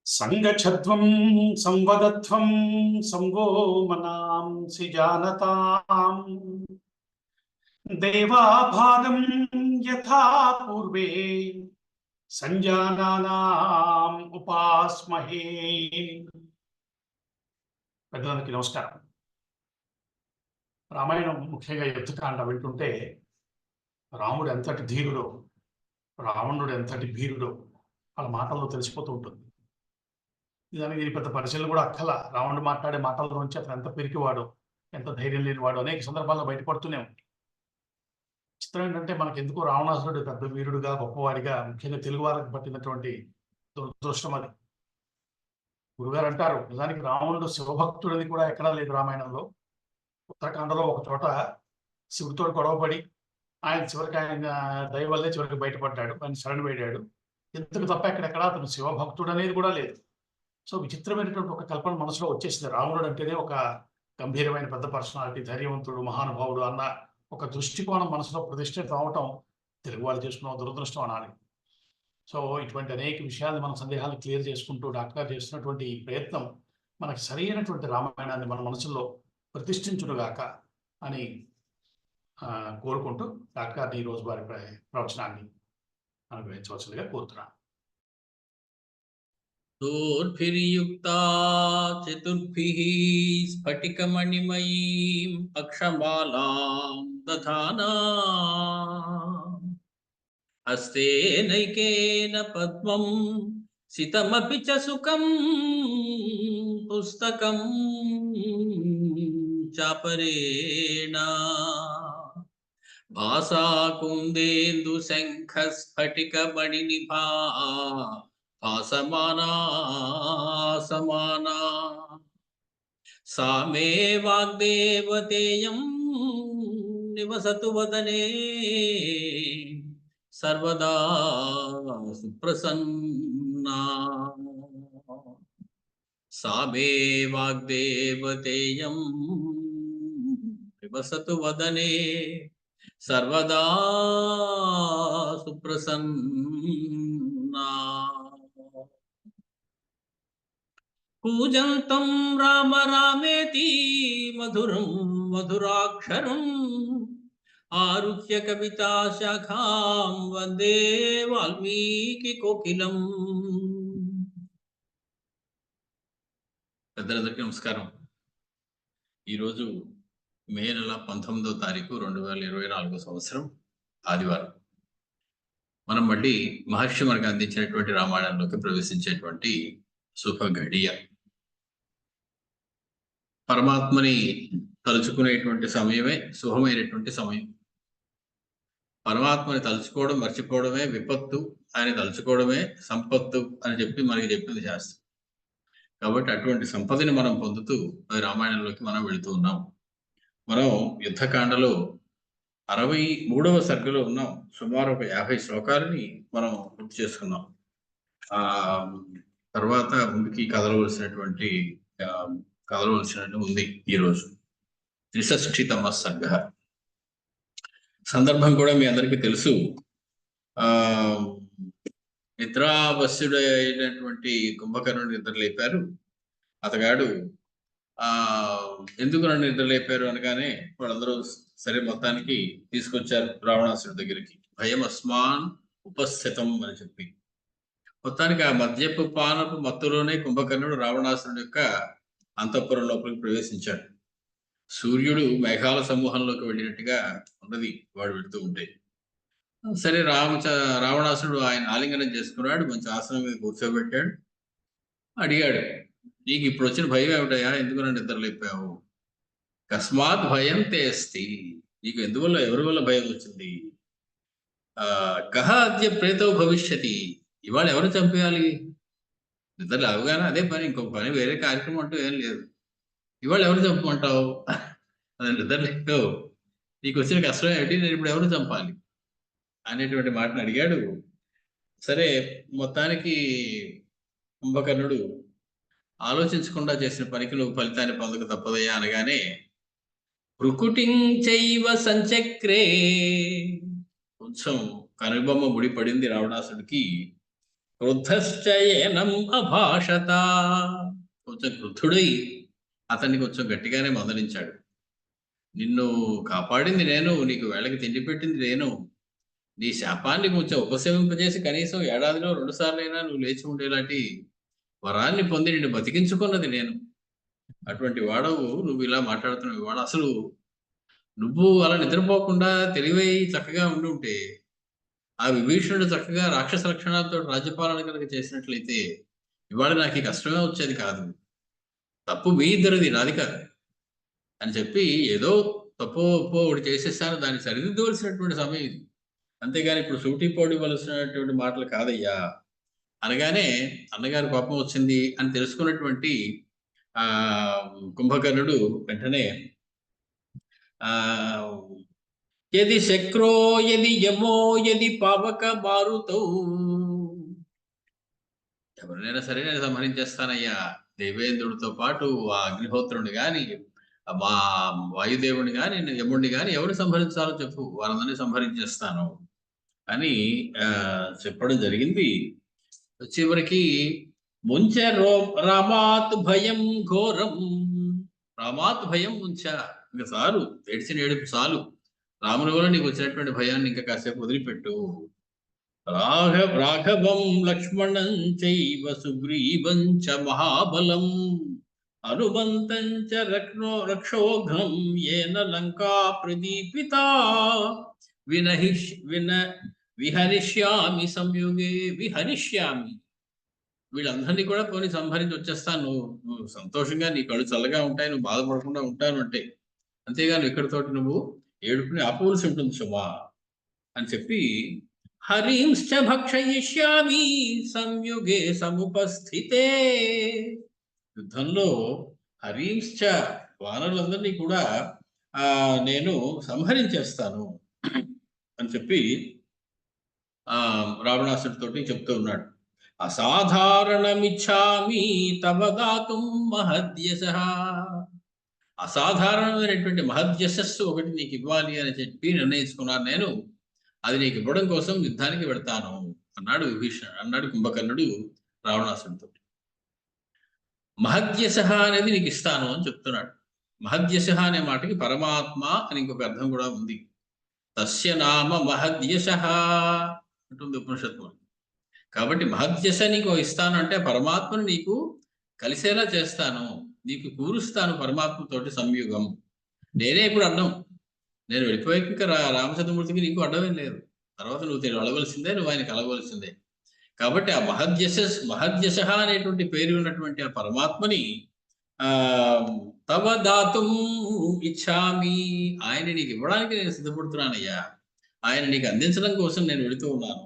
సంగఛధ్వం సంవదధ్వం సంగో మనాంసి జానతాం దేవాభాగం యథా పూర్వే సంజానానాం ఉపాస్మహే. పెద్దలందరికీ నమస్కారం. రామాయణం ముఖ్యంగా యుద్ధకాండ వింటుంటే రాముడు ఎంతటి ధీరుడో, రావణుడు ఎంతటి భీరుడో వాళ్ళ మాటల్లో తెలిసిపోతూ ఉంటుంది. నిజానికి దీని పెద్ద పరిశీలన కూడా అక్కల. రావణుడు మాట్లాడే మాటల నుంచి అతను ఎంత పిరికివాడు, ఎంత ధైర్యం లేనివాడు అనేక సందర్భాల్లో బయటపడుతూనే ఉంది. చిత్రం ఏంటంటే మనకు ఎందుకో రావణాసురుడు పెద్ద వీరుడుగా, గొప్పవాడిగా, ముఖ్యంగా తెలుగు వారికి పట్టినటువంటి దురదృష్టం అది. గురుగారు అంటారు, నిజానికి రావణుడు శివభక్తుడని కూడా ఎక్కడా లేదు రామాయణంలో. ఉత్తరాఖండలో ఒక చోట శివుడితో గొడవపడి చివరికి ఆయన దయ వల్లే చివరికి బయటపడ్డాడు, ఆయన శరణు వేడాడు. ఇంతకు తప్ప ఎక్కడెక్కడ అతను శివభక్తుడు అనేది కూడా లేదు. సో విచిత్రమైనటువంటి ఒక కల్పన మనసులో వచ్చేసింది. రావణుడు అంటేనే ఒక గంభీరమైన పెద్ద పర్సనాలిటీ, ధైర్యవంతుడు, మహానుభావుడు అన్న ఒక దృష్టికోణం మనసులో ప్రతిష్ఠితం అవటం తెలుగు వాళ్ళు చేసుకున్న దురదృష్టం అనాలి. సో ఇటువంటి అనేక విషయాలను మన సందేహాలను క్లియర్ చేసుకుంటూ డాక్టర్ గారు చేస్తున్నటువంటి ఈ ప్రయత్నం మనకి సరైనటువంటి రామాయణాన్ని మన మనసులో ప్రతిష్ఠించుడుగాక అని కోరుకుంటూ డాక్టర్ గారిని ఈ రోజు వారి ప్రవచనాన్ని అనుగ్రహించవలసిందిగా కోరుతున్నాను. దోర్భిర్యుక్తా చతుర్భిః స్ఫటికమణిమయీం అక్షమాలాం దధానా హస్తేనైకేన పద్మం సితమపి చ సుఖం పుస్తకం చాపరేణ భాసాకుందేందు శంఖ స్ఫటికమణినిభా భాసమానా సమానా సా మే వాగ్దేవతేయం నివసతు వదనే సర్వదా సుప్రసన్నా. సా మే వాగ్దేవతేయం నివసతు వదనే సర్వదా సుప్రసన్నా. పూజంతం రామ రామేతి మధురం మధురాక్షరం ఆరుహ్య కవితా శాఖాం వందే వాల్మీకి కోకిలం. పెద్దలందరికీ నమస్కారం. ఈరోజు మే నెల 19వ తారీఖు 2024 సంవత్సరం ఆదివారం. మనం మళ్ళీ మహర్షి మనకు అందించినటువంటి రామాయణంలోకి ప్రవేశించేటువంటి శుభ ఘడియ. పరమాత్మని తలుచుకునేటువంటి సమయమే శుభమైనటువంటి సమయం. పరమాత్మని తలుచుకోవడం మర్చిపోవడమే విపత్తు, ఆయన తలుచుకోవడమే సంపత్తు అని చెప్పి మనకి చెప్పింది శాస్త్రం. కాబట్టి అటువంటి సంపదని మనం పొందుతూ రామాయణంలోకి మనం వెళుతూ ఉన్నాం. మనం యుద్ధకాండలో 63వ సర్గలో ఉన్నాం. సుమారు ఒక 50 శ్లోకాలని మనం పూర్తి చేసుకున్నాం. తర్వాత ముందుకి కదలవలసినటువంటి ఉంది ఈరోజు 63వ సర్గ. సందర్భం కూడా మీ అందరికీ తెలుసు. నిద్రావశ్యుడు అయినటువంటి కుంభకర్ణుడు నిద్ర లేపారు. అతగాడు ఎందుకు నన్ను నిద్ర లేపారు అనగానే వాళ్ళందరూ సరే మొత్తానికి తీసుకొచ్చారు రావణాసుడి దగ్గరికి. భయం అస్మాన్ ఉపస్థితం అని చెప్పి మొత్తానికి ఆ మద్యపు పానపు మత్తులోనే కుంభకర్ణుడు రావణాసురుడి యొక్క అంతఃపురం లోపలికి ప్రవేశించాడు. సూర్యుడు మేఘాల సమూహంలోకి వెళ్ళినట్టుగా ఉన్నది వాడు వెళుతూ ఉంటే. సరే రావణాసురుడు ఆయన ఆలింగనం చేసుకున్నాడు. మంచి ఆసనం మీద కూర్చోబెట్టాడు. అడిగాడు, నీకు ఇప్పుడు వచ్చిన భయం ఏమిటయా? ఎందుకు నన్ను నిద్ర లేపావు? కస్మాత్ భయం తేస్తి, నీకు ఎందువల్ల ఎవరి వల్ల భయం వచ్చింది? కహ అద్య ప్రేతో భవిష్యతి, ఇవాళ ఎవరు చంపేయాలి? నిద్ర లేవగానే అదే పని, ఇంకొక పని వేరే కార్యక్రమం అంటూ ఏం లేదు. ఇవాళ ఎవరు చంపమంటావు? నిద్ర లేవు, నీకు వచ్చిన కష్టం ఏమిటి? నేను ఇప్పుడు ఎవరు చంపాలి అనేటువంటి మాటను అడిగాడు. సరే మొత్తానికి కుంభకర్ణుడు ఆలోచించకుండా చేసిన పనికి నువ్వు ఫలితాన్ని పొందక తప్పదయ్యా అనగానే భృకుటించైవ సంచక్రే, కొంచెం కనుబొమ్మ ముడిపడింది రావణాసుడికి. క్రుద్ధశ్చయనం అభాషత. కొంచెం క్రుద్ధుడై అతన్ని కొంచెం గట్టిగానే మందలించాడు. నిన్ను కాపాడింది నేను, నీకు వేళకి తిండి పెట్టింది నేను. నీ శాపాన్ని కొంచెం ఉపశమింపజేసి కనీసం ఏడాదిలో 2 సార్లైనా నువ్వు లేచి ఉండేలాంటి వరాన్ని పొంది నిన్ను బతికించుకున్నది నేను. అటువంటి వాడవు నువ్వు ఇలా మాట్లాడుతున్నావు. వాడు అసలు నువ్వు అలా నిద్రపోకుండా తెలివై చక్కగా ఉండి ఉంటే, ఆ విభీషణుడు చక్కగా రాక్షస లక్షణాలతో రాజ్యపాలన కనుక చేసినట్లయితే ఇవాళ నాకు ఈ కష్టమే వచ్చేది కాదు. తప్పు మీ ఇద్దరిది, నాది కాదు అని చెప్పి ఏదో తప్పో ఒప్పో ఒకటి చేసేసాను, దాన్ని సరిదిద్దవలసినటువంటి సమయం ఇది. అంతేగాని ఇప్పుడు సూటిపోటు ఇవ్వాల్సినటువంటి మాటలు కాదయ్యా అనగానే అన్నగారి కోపం వచ్చింది అని తెలుసుకున్నటువంటి ఆ కుంభకర్ణుడు వెంటనే ఆ యది శక్రో యది యమో యది పావక మారుతౌ, ఎవరినైనా సరే నేను సంహరించేస్తానయ్యా. దేవేంద్రుడితో పాటు ఆ అగ్నిహోత్రుడిని గాని, మా వాయుదేవుని గాని, యముడిని గాని ఎవరు సంహరించాలో చెప్పు, వారందరినీ సంహరించేస్తాను అని చెప్పడం జరిగింది. చివరికి ముంచ రామాత్ భయం ఘోరం, రామాత్ భయం ముంచ, ఇంకా చాలు ఏడ్చిన ఏడుపు చాలు, రాముని వల్ల నీకు వచ్చినటువంటి భయాన్ని ఇంకా కాసేపు వదిలిపెట్టు. రాఘవం లక్ష్మణం చైవ సుగ్రీవం చ మహాబలం హనుమంతం చ రక్షోఘ్నం ఏన లంకా ప్రదీపిత విహరిష్యామి సంయుగే, విహరిష్యామి, వీళ్ళందరినీ కూడా పోనీ సంహరించి వచ్చేస్తాను, నువ్వు సంతోషంగా నీ కళ్ళు చల్లగా ఉంటాయి, నువ్వు బాధపడకుండా ఉంటాను అంటే, అంతేగాని ఇక్కడితోటి నువ్వు ఏడుపుని ఆపవలసి ఉంటుంది సుమా అని చెప్పి హరింశ్చ భక్షయిష్యామి సంయుగే సముపస్థితే, యుద్ధంలో హరింశ్చ వానరులందరినీ కూడా నేను సంహరించేస్తాను అని చెప్పి రావణాసుడితోటి చెప్తూ ఉన్నాడు. అసాధారణమిచ్చామి తవ దాతుం మహద్యశః, అసాధారణమైనటువంటి మహద్యశస్సు ఒకటి నీకు ఇవ్వాలి అని చెప్పి నిర్ణయించుకున్నాను నేను, అది నీకు ఇవ్వడం కోసం యుద్ధానికి వెళ్తాను అన్నాడు అన్నాడు కుంభకర్ణుడు రావణాసుడితో. మహద్యశః అనేది నీకు ఇస్తాను అని చెప్తున్నాడు. మహద్యశః అనే మాటకి పరమాత్మ అని ఇంకొక అర్థం కూడా ఉంది. తస్య నామ మహద్యశః అంటుంది ఉపనిషత్తు. కాబట్టి మహద్యశ నీకు ఇస్తాను అంటే పరమాత్మను నీకు కలిసేలా చేస్తాను, నీకు కూరుస్తాను పరమాత్మతోటి సంయుగం. నేనే ఇప్పుడు అడ్డం, నేను వెళ్ళిపోయాక ఇంకా రామచంద్రమూర్తికి నీకు అడ్డమేం లేదు, తర్వాత నువ్వు వెళ్ళవలసిందే, నువ్వు ఆయన కలగవలసిందే. కాబట్టి ఆ మహద్యశ అనేటువంటి పేరు ఉన్నటువంటి ఆ పరమాత్మని తవ దాతుం ఇచ్చామి, ఆయన నీకు ఇవ్వడానికి నేను సిద్ధపడుతున్నానయ్యా, ఆయన నీకు అందించడం కోసం నేను వెళుతూ ఉన్నాను.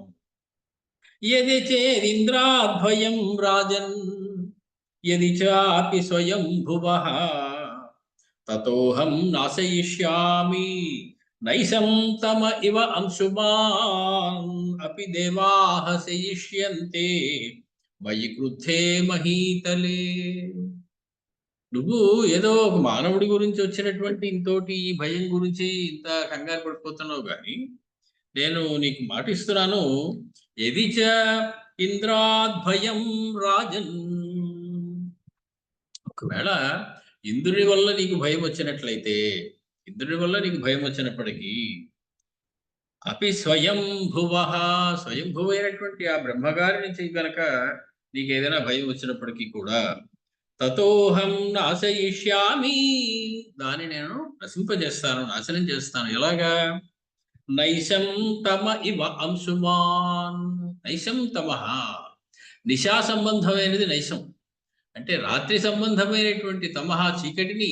యది చేదింద్రాద్వయం రాజన్ యది చాపి స్వయం భువః తతోహం నాశయిష్యామి నైషం తమ ఇవ అంశుమాన్ అపి దేవాః శయిష్యంతే మయి క్రుద్ధే మహీతలే. నువ్వు ఏదో ఒక మానవుడి గురించి వచ్చినటువంటి ఇంతోటి ఈ భయం గురించి ఇంత కంగారు పడిపోతున్నావు, కానీ నేను నీకు మాటిస్తున్నాను, ఎదిచ ఇంద్రాద్భయం రాజన్, ఒకవేళ ఇంద్రుని వల్ల నీకు భయం వచ్చినట్లయితే, ఇంద్రుని వల్ల నీకు భయం వచ్చినప్పటికీ అపి స్వయంభువ, స్వయంభువ అయినటువంటి ఆ బ్రహ్మగారి నుంచి కనుక నీకు ఏదైనా భయం వచ్చినప్పటికీ కూడా తతోహం నాశయిష్యామి, దాన్ని నేను నశింపజేస్తాను, నాశనం చేస్తాను. ఎలాగా? నైషం తమ ఇవ అంశుమాన్, నైషం తమః, నిశా సంబంధమైనది నైషం అంటే రాత్రి సంబంధమైనటువంటి తమహ చీకటిని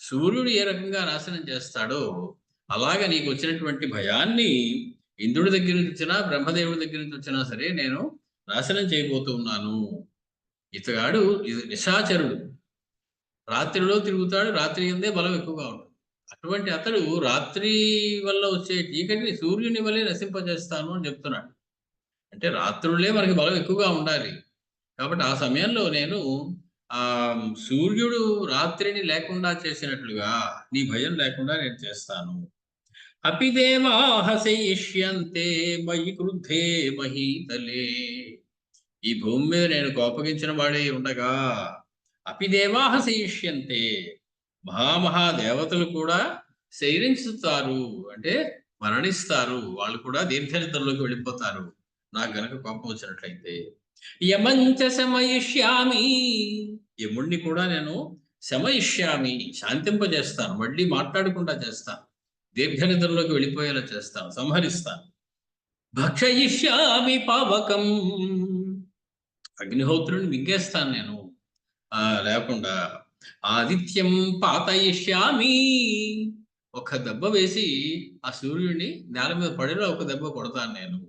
సూర్యుడు ఏ రకంగా నాశనం చేస్తాడో అలాగా నీకు వచ్చినటువంటి భయాన్ని ఇంద్రుడి దగ్గర నుంచి వచ్చినా బ్రహ్మదేవుడి దగ్గర నుంచి వచ్చినా సరే నేను నాశనం చేయబోతూ ఉన్నాను. ఇతగాడు నిశాచరుడు, రాత్రిలో తిరుగుతాడు, రాత్రి ఎందే బలం ఎక్కువగా ఉంటుంది. అటువంటి అతడు రాత్రి వల్ల వచ్చే చీకటిని సూర్యుని వల్లే నశింపజేస్తాను అని చెప్తున్నాడు. అంటే రాత్రులే మనకి బలం ఎక్కువగా ఉండాలి, కాబట్టి ఆ సమయంలో నేను సూర్యుడు రాత్రిని లేకుండా చేసినట్లుగా నీ భయం లేకుండా నేను చేస్తాను. అపి దేవాః శయిష్యంతే మయి క్రుద్ధే మహీతలే, ఈ భూమి మీద నేను కోపగించిన వాడే ఉండగా అపి దేవాహ శయిష్యంతే, మహాదేవతలు కూడా శయనించుతారు, అంటే మరణిస్తారు, వాళ్ళు కూడా దీర్ఘనిద్రలోకి వెళ్ళిపోతారు నాకు గనక కోపం వచ్చినట్లయితే. యమంచ శమయిష్యామి, యముణ్ణి కూడా నేను శమయిష్యామి, శాంతింపజేస్తాను, మళ్ళీ మాట్లాడకుండా చేస్తాను, దీర్ఘనిద్రలోకి వెళ్ళిపోయేలా చేస్తాను, సంహరిస్తాను. భక్షయిష్యామి పావకం, అగ్నిహోత్రుని మింగేస్తాను నేను లేకుండా. ఆదిత్యం పాతయిష్యామి, ఒక దెబ్బ వేసి ఆ సూర్యుడిని నేల మీద పడేలా ఒక దెబ్బ కొడతాను నేను.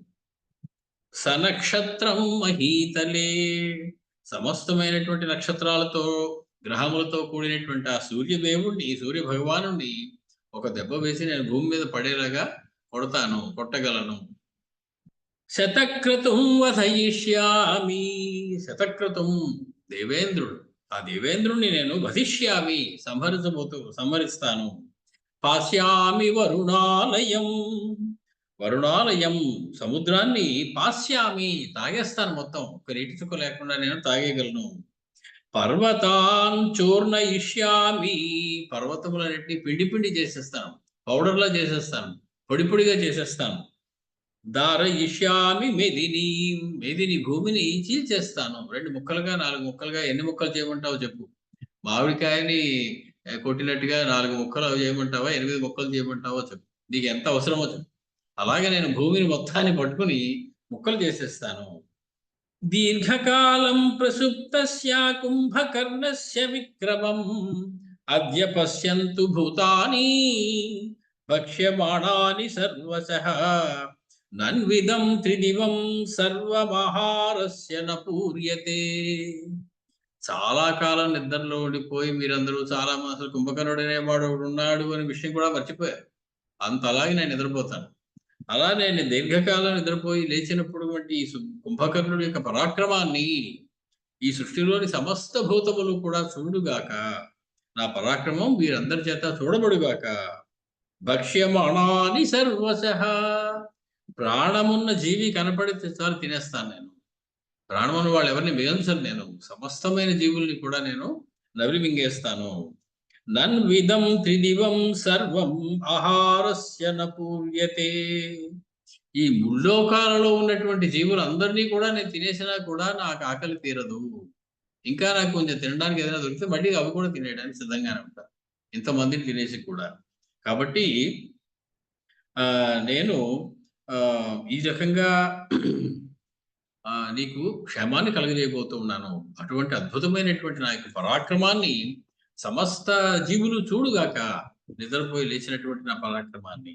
సనక్షత్రం మహీతలే, సమస్తమైనటువంటి నక్షత్రాలతో గ్రహములతో కూడినటువంటి ఆ సూర్యదేవుణ్ణి, సూర్య భగవానుణ్ణి ఒక దెబ్బ వేసి నేను భూమి మీద పడేలాగా కొట్టగలను. శతక్రతుం వధయిష్యామి, శతక్రతుం దేవేంద్రుడు, ఆ దేవేంద్రుణ్ణి నేను వధిష్యామి, సంహరిస్తాను. పాస్యామి వరుణాలయం, వరుణాలయం సముద్రాన్ని పాస్యామి, తాగేస్తాను మొత్తం, ఒక నీటి చుక్క లేకుండా నేను తాగేయగలను. పర్వతాన్ చూర్ణయిష్యామి, పర్వతములన్నింటినీ పిండి చేసేస్తాను, పౌడర్లా చేసేస్తాను, పొడిగా చేసేస్తాను. దారయిష్యామి మెదిని, మెదిని భూమిని చీల్చేస్తాను, 2 ముక్కలుగా 4 ముక్కలుగా, ఎన్ని ముక్కలు చేయమంటావో చెప్పు. మామిడికాయని కొట్టినట్టుగా 4 ముక్కలు చేయమంటావా, 8 ముక్కలు చేయమంటావో చెప్పు, నీకు ఎంత అవసరమో చెప్పు. అలాగే నేను భూమిని మొత్తాన్ని పట్టుకుని ముక్కలు చేసేస్తాను. దీర్ఘకాలం ప్రసుప్తస్య కుంభకర్ణస్య విక్రమం అద్య పశ్యంతు భూతాని భక్ష్యమాణాని సర్వశః నన్విదం త్రిదివం సర్వమహారస్య నపూర్యతే. చాలా కాలం నిద్రలో ఉండిపోయి మీరందరూ చాలా అసలు కుంభకర్ణుడు అనేవాడు ఉన్నాడు అనే విషయం కూడా మర్చిపోయారు. అంతలాగే నేను నిద్రపోతాను. అలా నేను దీర్ఘకాలం నిద్రపోయి లేచినప్పుడు వంటి ఈ కుంభకర్ణుడి యొక్క పరాక్రమాన్ని ఈ సృష్టిలోని సమస్త భూతములు కూడా చూడుగాక, నా పరాక్రమం వీరందరి చేత చూడబడుగాక. భక్ష్యమాణాని సర్వశః, ప్రాణమున్న జీవి కనపడితే చాలు తినేస్తాను నేను. ప్రాణమున్న వాళ్ళు ఎవరిని మిగల్చను నేను, సమస్తమైన జీవుల్ని కూడా నేను నవిలి మింగేస్తాను. నన్విదం త్రిదివం సర్వం ఆహారస్య నపూర్యతే. ఈ ముల్లోకాలలో ఉన్నటువంటి జీవులందరినీ కూడా నేను తినేసినా కూడా నాకు ఆకలి తీరదు. ఇంకా నాకు కొంచెం తినడానికి ఏదైనా దొరికితే మళ్ళీ అవి కూడా తినేయడానికి సిద్ధంగానే ఉంటాను, ఇంతమందిని తినేసి కూడా. కాబట్టి నేను ఈ రకంగా నీకు క్షేమాన్ని కలుగజేయబోతూ ఉన్నాను. అటువంటి అద్భుతమైనటువంటి నా యొక్క పరాక్రమాన్ని సమస్త జీవులు చూడుగాక, నిద్రపోయి లేచినటువంటి నా పరాక్రమాన్ని.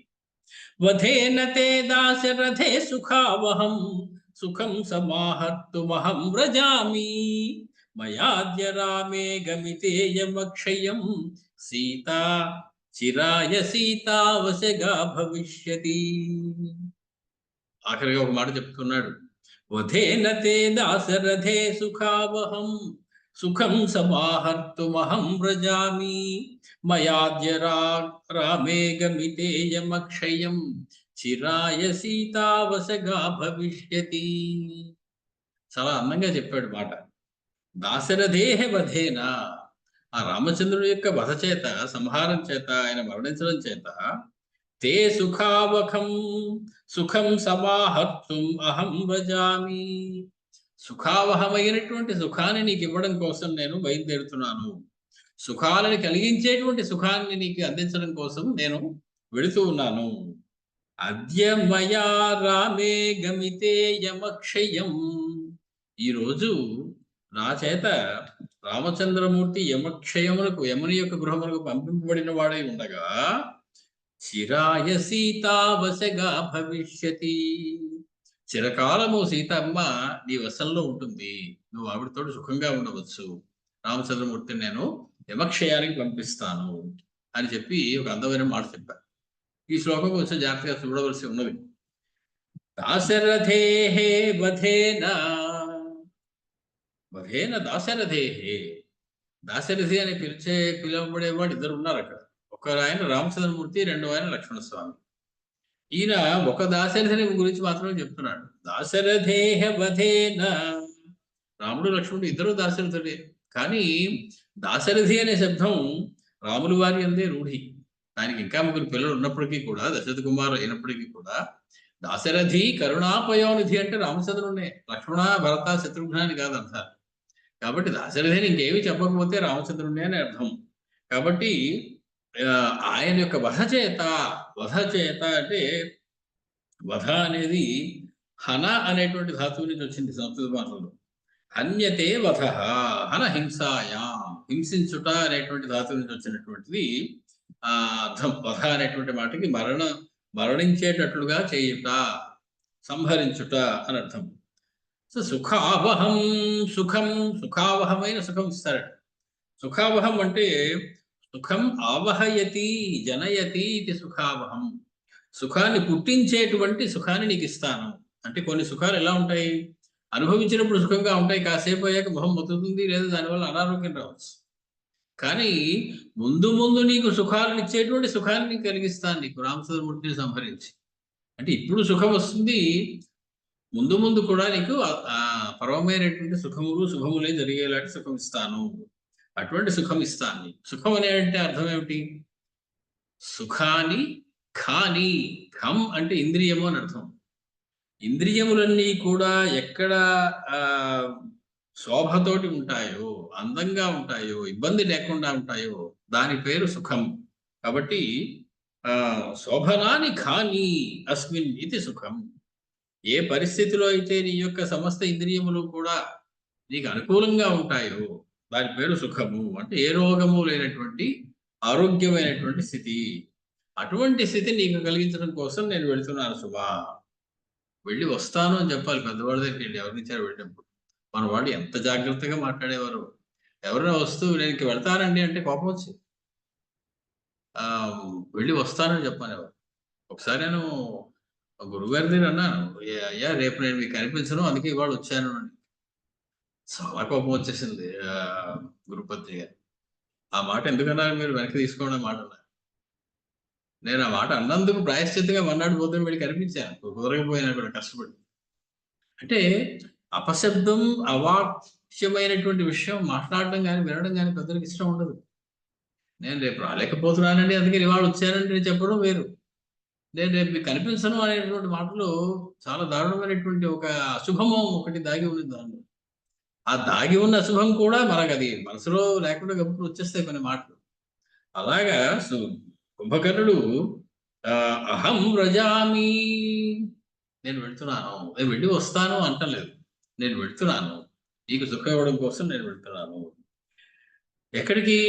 వధేన తే దాశరథే సుఖావహం సుఖం సమాహర్తుమహం వ్రజామి మయాద్య రామే గమితే యమక్షయం సీతా చిరాయ సీతావశగా భవిష్యతి. ఆఖరిగా ఒక మాట చెప్తున్నాడు. వధేన తే దాశరథే సుఖావహం సుఖం సమాహర్తుమహం వ్రజామి మయాద్య రామే గమితే యమక్షయం చిరాయ సీతావశగా భవిష్యతి. చాలా అందంగా చెప్పాడు మాట. దాశరథేహ వధేన, ఆ రామచంద్రుడి యొక్క వధ చేత, సంహారం చేత, ఆయన మరణించడం చేత, తే సుఖావఖం సుఖం సమాహర్తుం అహం వ్రజామి, సుఖావహమైనటువంటి సుఖాన్ని నీకు ఇవ్వడం కోసం నేను బయలుదేరుతున్నాను. సుఖాలను కలిగించేటువంటి సుఖాన్ని నీకు అందించడం కోసం నేను వెళుతూ ఉన్నాను. అద్య మయా రామే గమితే యమక్షయం, ఈరోజు నా చేత రామచంద్రమూర్తి యమక్షయములకు, యముని యొక్క గృహములకు పంపింపబడిన వాడై ఉండగా, చిరాయ సీతావశగా భవిష్యతి, చిరకాలము సీతమ్మ నీ వశంలో ఉంటుంది, నువ్వు ఆవిడతో సుఖంగా ఉండవచ్చు. రామచంద్రమూర్తిని నేను యమక్షయానికి పంపిస్తాను అని చెప్పి ఒక అందమైన మాట చెప్పారు. ఈ శ్లోకం వచ్చి జాగ్రత్తగా చూడవలసి ఉన్నది. దాశరథేహే వధేన, వధేన దాశరథేహే, దాశరథి అని పిలువబడేవాడు 2 ఉన్నారు అక్కడ. ఒక ఆయన రామచంద్రమూర్తి, 2వ ఆయన లక్ష్మణస్వామి. ఈయన ఒక దాశరథిని గురించి మాత్రమే చెప్తున్నాడు. దాశరథేహ వధేన రాముడు లక్ష్మణుడు ఇద్దరు దాశరథుడే. కానీ దాశరథి అనే శబ్దం రాములు వారి అందే రూఢి. ఆయనకి ఇంకా ముగ్గురు పిల్లలు ఉన్నప్పటికీ కూడా, దశరథ కుమారు అయినప్పటికీ కూడా, దాశరథి కరుణాపయోనిధి అంటే రామచంద్రుడే, లక్ష్మణ భరత శత్రుఘ్న అని కాదు అంటారు. కాబట్టి దాశరథిని ఇంకేమి చెప్పకపోతే రామచంద్రుడే అని అర్థం. కాబట్టి ఆయన యొక్క వధ చేత అంటే వధ అనేది హన అనేటువంటి ధాతువు నుంచి వచ్చింది సంస్కృత భాషలో. హన్యతే వధ, హన హింసాయా, హింసించుట అనేటువంటి ధాతువు నుంచి వచ్చినటువంటిది అర్థం. వధ అనేటువంటి మాటకి మరణించేటట్లుగా చేయుట, సంహరించుట అని అర్థం. సో సుఖావహం, సుఖావహమైన సుఖం ఇస్తారట. సుఖావహం అంటే సుఖం ఆవహయతి జనయతి ఇది సుఖావహం. సుఖాన్ని పుట్టించేటువంటి సుఖాన్ని నీకు ఇస్తాను అంటే, కొన్ని సుఖాలు ఎలా ఉంటాయి, అనుభవించినప్పుడు సుఖంగా ఉంటాయి, కాసేపు అయ్యాక మొహం మొత్తుతుంది, లేదా దానివల్ల అనారోగ్యం రావచ్చు. కానీ ముందు నీకు సుఖాలను ఇచ్చేటువంటి సుఖాన్ని నీకు కలిగిస్తాను, నీకు రామచంద్రమూర్తిని సంహరించి. అంటే ఇప్పుడు సుఖం వస్తుంది, ముందు కూడా నీకు పరమమైనటువంటి సుఖములు శుభములే జరిగేలాంటి సుఖం ఇస్తాను, అటువంటి సుఖం ఇస్తాను. సుఖం అనేటువంటి అర్థం ఏమిటి? సుఖాని ఖాని, ఖం అంటే ఇంద్రియము అని అర్థం. ఇంద్రియములన్నీ కూడా ఎక్కడ శోభతోటి ఉంటాయో, అందంగా ఉంటాయో, ఇబ్బంది లేకుండా ఉంటాయో దాని పేరు సుఖం. కాబట్టి శోభనాని ఖాని అస్మిన్ ఇది సుఖం. ఏ పరిస్థితిలో అయితే నీ యొక్క సమస్త ఇంద్రియములు కూడా నీకు అనుకూలంగా ఉంటాయో దాని పేరు సుఖము. అంటే ఏ రోగము లేనటువంటి ఆరోగ్యమైనటువంటి స్థితి. అటువంటి స్థితి నీకు కలిగించడం కోసం నేను వెళుతున్నాను సుమా. వెళ్ళి వస్తాను అని చెప్పాలి పెద్దవాళ్ళ దగ్గరికి వెళ్ళి. ఎవరినిచ్చారు వెళ్ళినప్పుడు మన వాళ్ళు ఎంత జాగ్రత్తగా మాట్లాడేవారు. ఎవరైనా వస్తూ నేను వెళ్తానండి అంటే కోపం వచ్చి వెళ్ళి వస్తానని చెప్పనేవారు. ఒకసారి నేను గురుగారి దగ్గర అన్నాను, అయ్యా రేపు నేను మీకు కనిపించను, అందుకే ఇవాళ వచ్చాను అని. చాలా కోపం వచ్చేసింది గురుపత్రి గారు. ఆ మాట ఎందుకన్నారు మీరు, వెనక్కి తీసుకోండి మాట అన్నారు. నేను ఆ మాట అన్నందుకు ప్రాయశ్చిత్తంగా మన్నాడు పోతే వెళ్ళి కనిపించాను, కుదరకపోయినా కూడా కష్టపడి. అంటే అపశబ్దం, అవాక్యమైనటువంటి విషయం మాట్లాడడం కానీ వినడం కానీ పెద్దలకు ఇష్టం ఉండదు. నేను రేపు రాలేకపోతున్నానండి అందుకే ఇవాళ వచ్చానంటే నేను చెప్పడం వేరు. నేను రేపు మీకు కనిపించను అనేటువంటి మాటలు చాలా దారుణమైనటువంటి ఒక అశుభము ఒకటి దాగి ఉంది దానిలో. ఆ దాగి ఉన్న అశుభం కూడా మనకు అది మనసులో లేకుండా గప్పుడు వచ్చేస్తాయి కొన్ని మాటలు. అలాగా కుంభకర్ణుడు అహం వ్రజామి, నేను వెళ్తున్నాను, నేను వెళ్ళి వస్తాను అంటలేదు, నేను వెళ్తున్నాను, నీకు సుఖం ఇవ్వడం కోసం నేను వెళ్తున్నాను. ఎక్కడికి?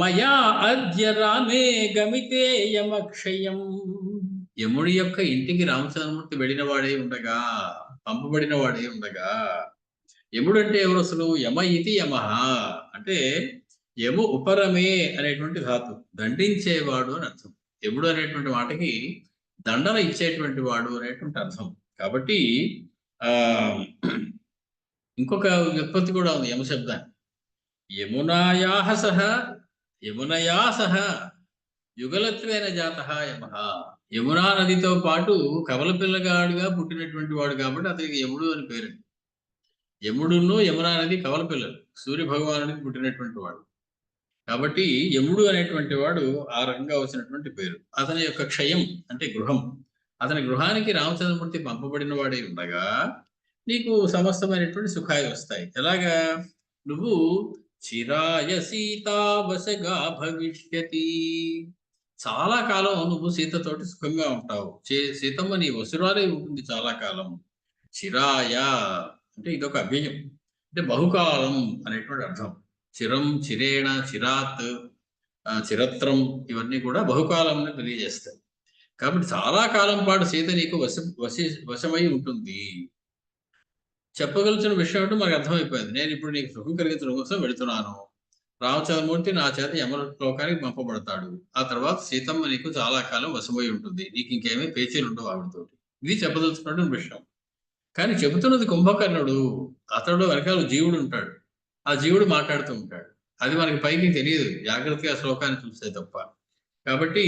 మయా అద్య రామే గమితే యమక్షయం. యముడి యొక్క ఇంటికి రామచంద్రమూర్తి వెళ్ళిన వాడే ఉండగా, పంపబడిన వాడే ఉండగా. యముడు అంటే ఎవరు అసలు? యమ ఇతి యమః అంటే యము ఉపరమే అనేటువంటి ధాతు, దండించేవాడు అని అర్థం. యముడు అనేటువంటి మాటకి దండన ఇచ్చేటువంటి వాడు అనేటువంటి అర్థం. కాబట్టి ఇంకొక వ్యుత్పత్తి కూడా ఉంది యమ శబ్దాన్ని. యమునాయాః సహ, యమునయా సహ యుగలత్వేన జాతః యమః. యమునా నదితో పాటు కవల పిల్లగాడుగా పుట్టినటువంటి వాడు కాబట్టి అతనికి యముడు అని పేరు. యముడును యమునా నది కవల పిల్లలు, సూర్య భగవానుడికి పుట్టినటువంటి వాడు కాబట్టి యముడు అనేటువంటి వాడు ఆ రకంగా వచ్చినటువంటి పేరు. అతని యొక్క క్షయం అంటే గృహం. అతని గృహానికి రామచంద్రమూర్తి పంపబడిన వాడే ఉండగా నీకు సమస్తమైనటువంటి సుఖాలు వస్తాయి. ఎలాగా? నువ్వు చిరాయ సీతావశగా భవిష్యతి, చాలా కాలం నువ్వు సీతతోటి సుఖంగా ఉంటావు. సీతమ్మ నీ వసురాలే ఉంటుంది చాలా కాలం. చిరాయ అంటే ఇదొక అభ్యయం, అంటే బహుకాలం అనేటువంటి అర్థం. చిరం, చిరేణ, చిరాత్, చిరత్రం ఇవన్నీ కూడా బహుకాలం తెలియజేస్తాయి. కాబట్టి చాలా కాలం పాటు సీత నీకు వశమై ఉంటుంది. చెప్పగలిచిన విషయం అంటే మనకు అర్థమైపోయింది. నేను ఇప్పుడు నీకు సుఖం కలిగించడం కోసం వెళుతున్నాను. రామచంద్రమూర్తి నా చేత యమలోకానికి పంపబడతాడు. ఆ తర్వాత సీతమ్మ నీకు చాలా కాలం వశమై ఉంటుంది. నీకు ఇంకేమీ పేచీలు ఉండవు ఆవిడతోటి. ఇది చెప్పదలుచుకున్నటువంటి విషయం. కానీ చెబుతున్నది కుంభకర్ణుడు. అతడు వెనకాల జీవుడు ఉంటాడు. ఆ జీవుడు మాట్లాడుతూ ఉంటాడు. అది మనకి పైకి తెలియదు, జాగ్రత్తగా శ్లోకాన్ని చూస్తే తప్ప. కాబట్టి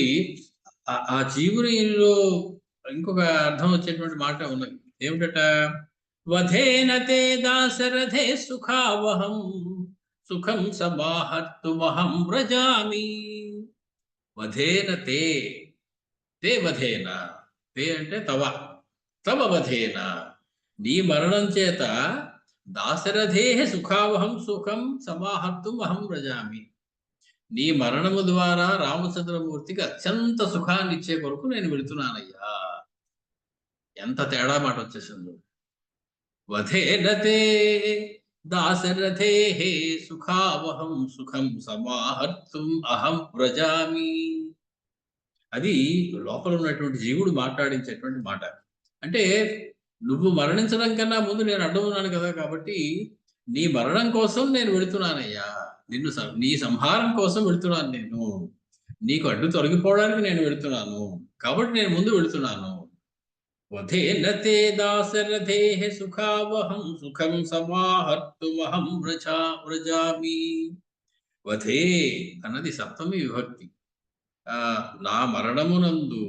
ఆ జీవునిలో ఇంకొక అర్థం వచ్చేటువంటి మాట ఉన్నది. ఏమిటట? వధేన తే దాశరథే సుఖావహం సుఖం సమాహర్తుమహం వ్రజామి. వధేన తే, తే వధేన, తే అంటే తవ, తవ వధేన, నీ మరణం చేత దాశరథే సుఖావహం సుఖం సమాహర్తుం అహం వ్రజామి. నీ మరణము ద్వారా రామచంద్రమూర్తికి అత్యంత సుఖాన్ని ఇచ్చే కొరకు నేను వెళుతున్నానయ్యా. ఎంత తేడా మాట వచ్చేసిందో. వధేన తే దాశరథే సుఖావహం సుఖం సమాహర్తుం అహం వ్రజామి. అది లోపల ఉన్నటువంటి జీవుడు మాట్లాడించేటువంటి మాట. అంటే నువ్వు మరణించడం కన్నా ముందు నేను అడ్డం ఉన్నాను కదా, కాబట్టి నీ మరణం కోసం నేను వెళుతున్నానయ్యా. నీ సంహారం కోసం వెళుతున్నాను నేను. నీకు అడ్డు తొలగిపోవడానికి నేను వెళుతున్నాను, కాబట్టి నేను ముందు వెళుతున్నాను. వధేన తే దాశరథే సుఖావహం సుఖం సమాహర్తుమహం వ్రజామి. వధే అన్నది సప్తమి విభక్తి. నా మరణమునందు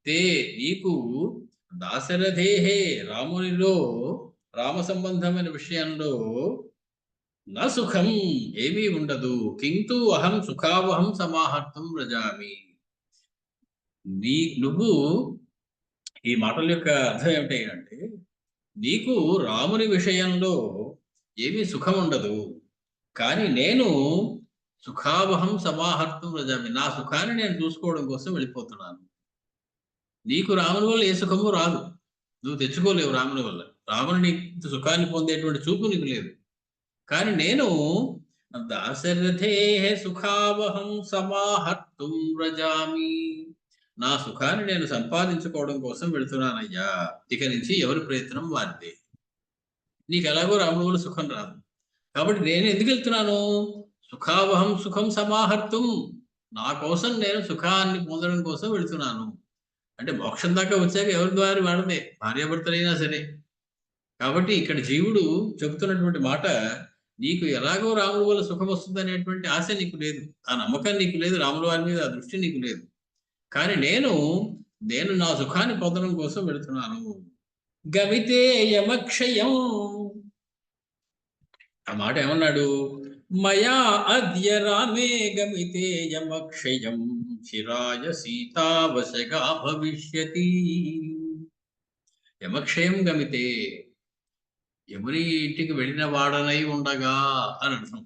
తే నీకు దాశరథే రామునిలో రామ సంబంధమైన విషయంలో నా సుఖం ఏమీ ఉండదు. కింటూ అహం సుఖావహం సమాహర్తం వ్రజామి. నువ్వు ఈ మాటల యొక్క అర్థం ఏమిటి అంటే, నీకు రాముని విషయంలో ఏమీ సుఖం ఉండదు, కానీ నేను సుఖావహం సమాహర్తం వ్రజామి, నా సుఖాన్ని నేను చూసుకోవడం కోసం వెళ్ళిపోతున్నాను. నీకు రాముని వల్ల ఏ సుఖము రాదు, నువ్వు తెచ్చుకోలేవు రాముని వల్ల. రాముని నీకు సుఖాన్ని పొందేటువంటి చూపు నీకు లేదు. కానీ నేను దాశరథే సుఖావహం సమాహర్తుం వ్రజామి, నా సుఖాన్ని నేను సంపాదించుకోవడం కోసం వెళుతున్నానయ్యా. ఇక నుంచి ఎవరి ప్రయత్నం వారిదే. నీకు ఎలాగో రాముని వల్ల సుఖం రాదు, కాబట్టి నేను ఎందుకు వెళ్తున్నాను? సుఖావహం సుఖం సమాహర్తుం, నా కోసం నేను సుఖాన్ని పొందడం కోసం వెళుతున్నాను. అంటే మోక్షం దాకా వచ్చాక ఎవరి ద్వారా వాడదే, భార్యాభర్తలైనా సరే. కాబట్టి ఇక్కడ జీవుడు చెబుతున్నటువంటి మాట, నీకు ఎలాగో రాముల వల్ల సుఖం వస్తుంది అనేటువంటి ఆశ నీకు లేదు, ఆ నమ్మకం నీకు లేదు, రాముల వారి మీద ఆ దృష్టి నీకు లేదు. కానీ నేను నా సుఖాన్ని పొందడం కోసం వెళుతున్నాను. గమితే యమక్షయం, ఆ మాట ఏమన్నాడు? మయా అద్య రామే గమితే యమక్షయం చిరాయ సీతావశగా భవిష్యతి. యమక్షయం గమితే, యముని ఇంటికి వెళ్ళిన వాడనై ఉండగా అని అర్థం.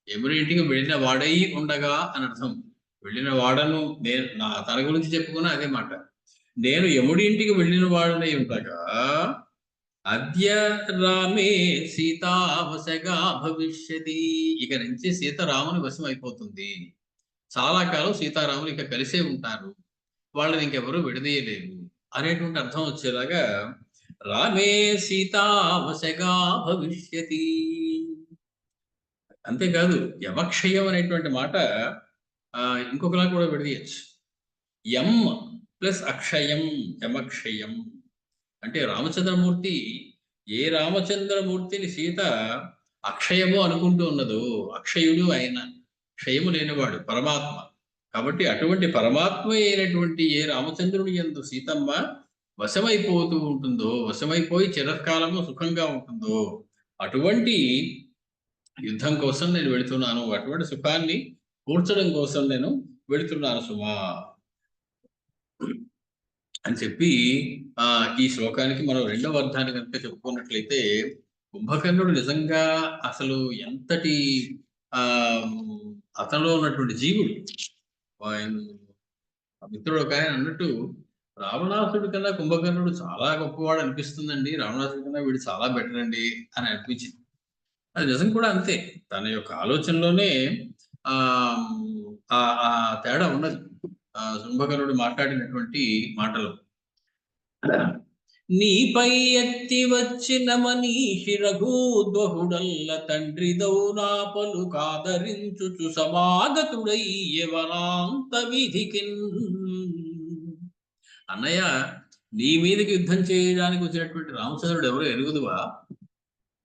యముని ఇంటికి వెళ్ళిన వాడై ఉండగా అని అర్థం. వెళ్ళిన వాడను నేను తన గురించి చెప్పుకున్నా అదే మాట. నేను యముడి ఇంటికి వెళ్ళిన వాడనై ఉండగా అద్య రామే సీతావశగా భవిష్యతి, ఇక నుంచి సీత రాముని వశం అయిపోతుంది. చాలా కాలం సీతారాములు ఇక కలిసే ఉంటారు, వాళ్ళని ఇంకెవరూ విడదీయలేరు అనేటువంటి అర్థం వచ్చేలాగా రామే సీతావశగా భవిష్యతి. అంతేకాదు యమక్షయం అనేటువంటి మాట ఇంకొకలా కూడా విడదీయచ్చు. యం ప్లస్ అక్షయం, యమక్షయం. అంటే రామచంద్రమూర్తి, ఏ రామచంద్రమూర్తిని సీత అక్షయము అనుకుంటూ ఉన్నదో, అక్షయుడు ఆయన, క్షయము లేనివాడు పరమాత్మ. కాబట్టి అటువంటి పరమాత్మ అయినటువంటి ఏ రామచంద్రుని యందు సీతమ్మ వశమైపోతూ ఉంటుందో, వశమైపోయి చిరకాలము సుఖంగా ఉంటుందో, అటువంటి యుద్ధం కోసం నేను వెళుతున్నాను, అటువంటి సుఖాన్ని కూర్చడం కోసం నేను వెళుతున్నాను సుమా అని చెప్పి ఈ శ్లోకానికి మనం రెండవ అర్థాన్ని కనుక చెప్పుకున్నట్లయితే, కుంభకర్ణుడు నిజంగా అసలు ఎంతటి అతనిలో ఉన్నటువంటి జీవుడు. మిత్రుడు ఒక ఆయన అన్నట్టు, రావణాసుడి కన్నా కుంభకర్ణుడు చాలా గొప్పవాడు అనిపిస్తుందండి, రావణాసుడి కన్నా వీడు చాలా బెటర్ అండి అని అనిపించింది. అది నిజం కూడా అంతే. తన యొక్క ఆలోచనలోనే ఆ తేడా ఉన్నది కుంభకర్ణుడు మాట్లాడినటువంటి మాటలు. నీపై ఎత్తి వచ్చిన మనీషి రఘూద్వహుడల్ల తండ్రిదౌ నా పలు కాదరించుచు సమాగతుడయ్య వనాంత విధికిన్. అన్నయ్య, నీ మీదకి యుద్ధం చేయడానికి వచ్చినటువంటి రామచంద్రుడు ఎవరో ఎరుగుదువా?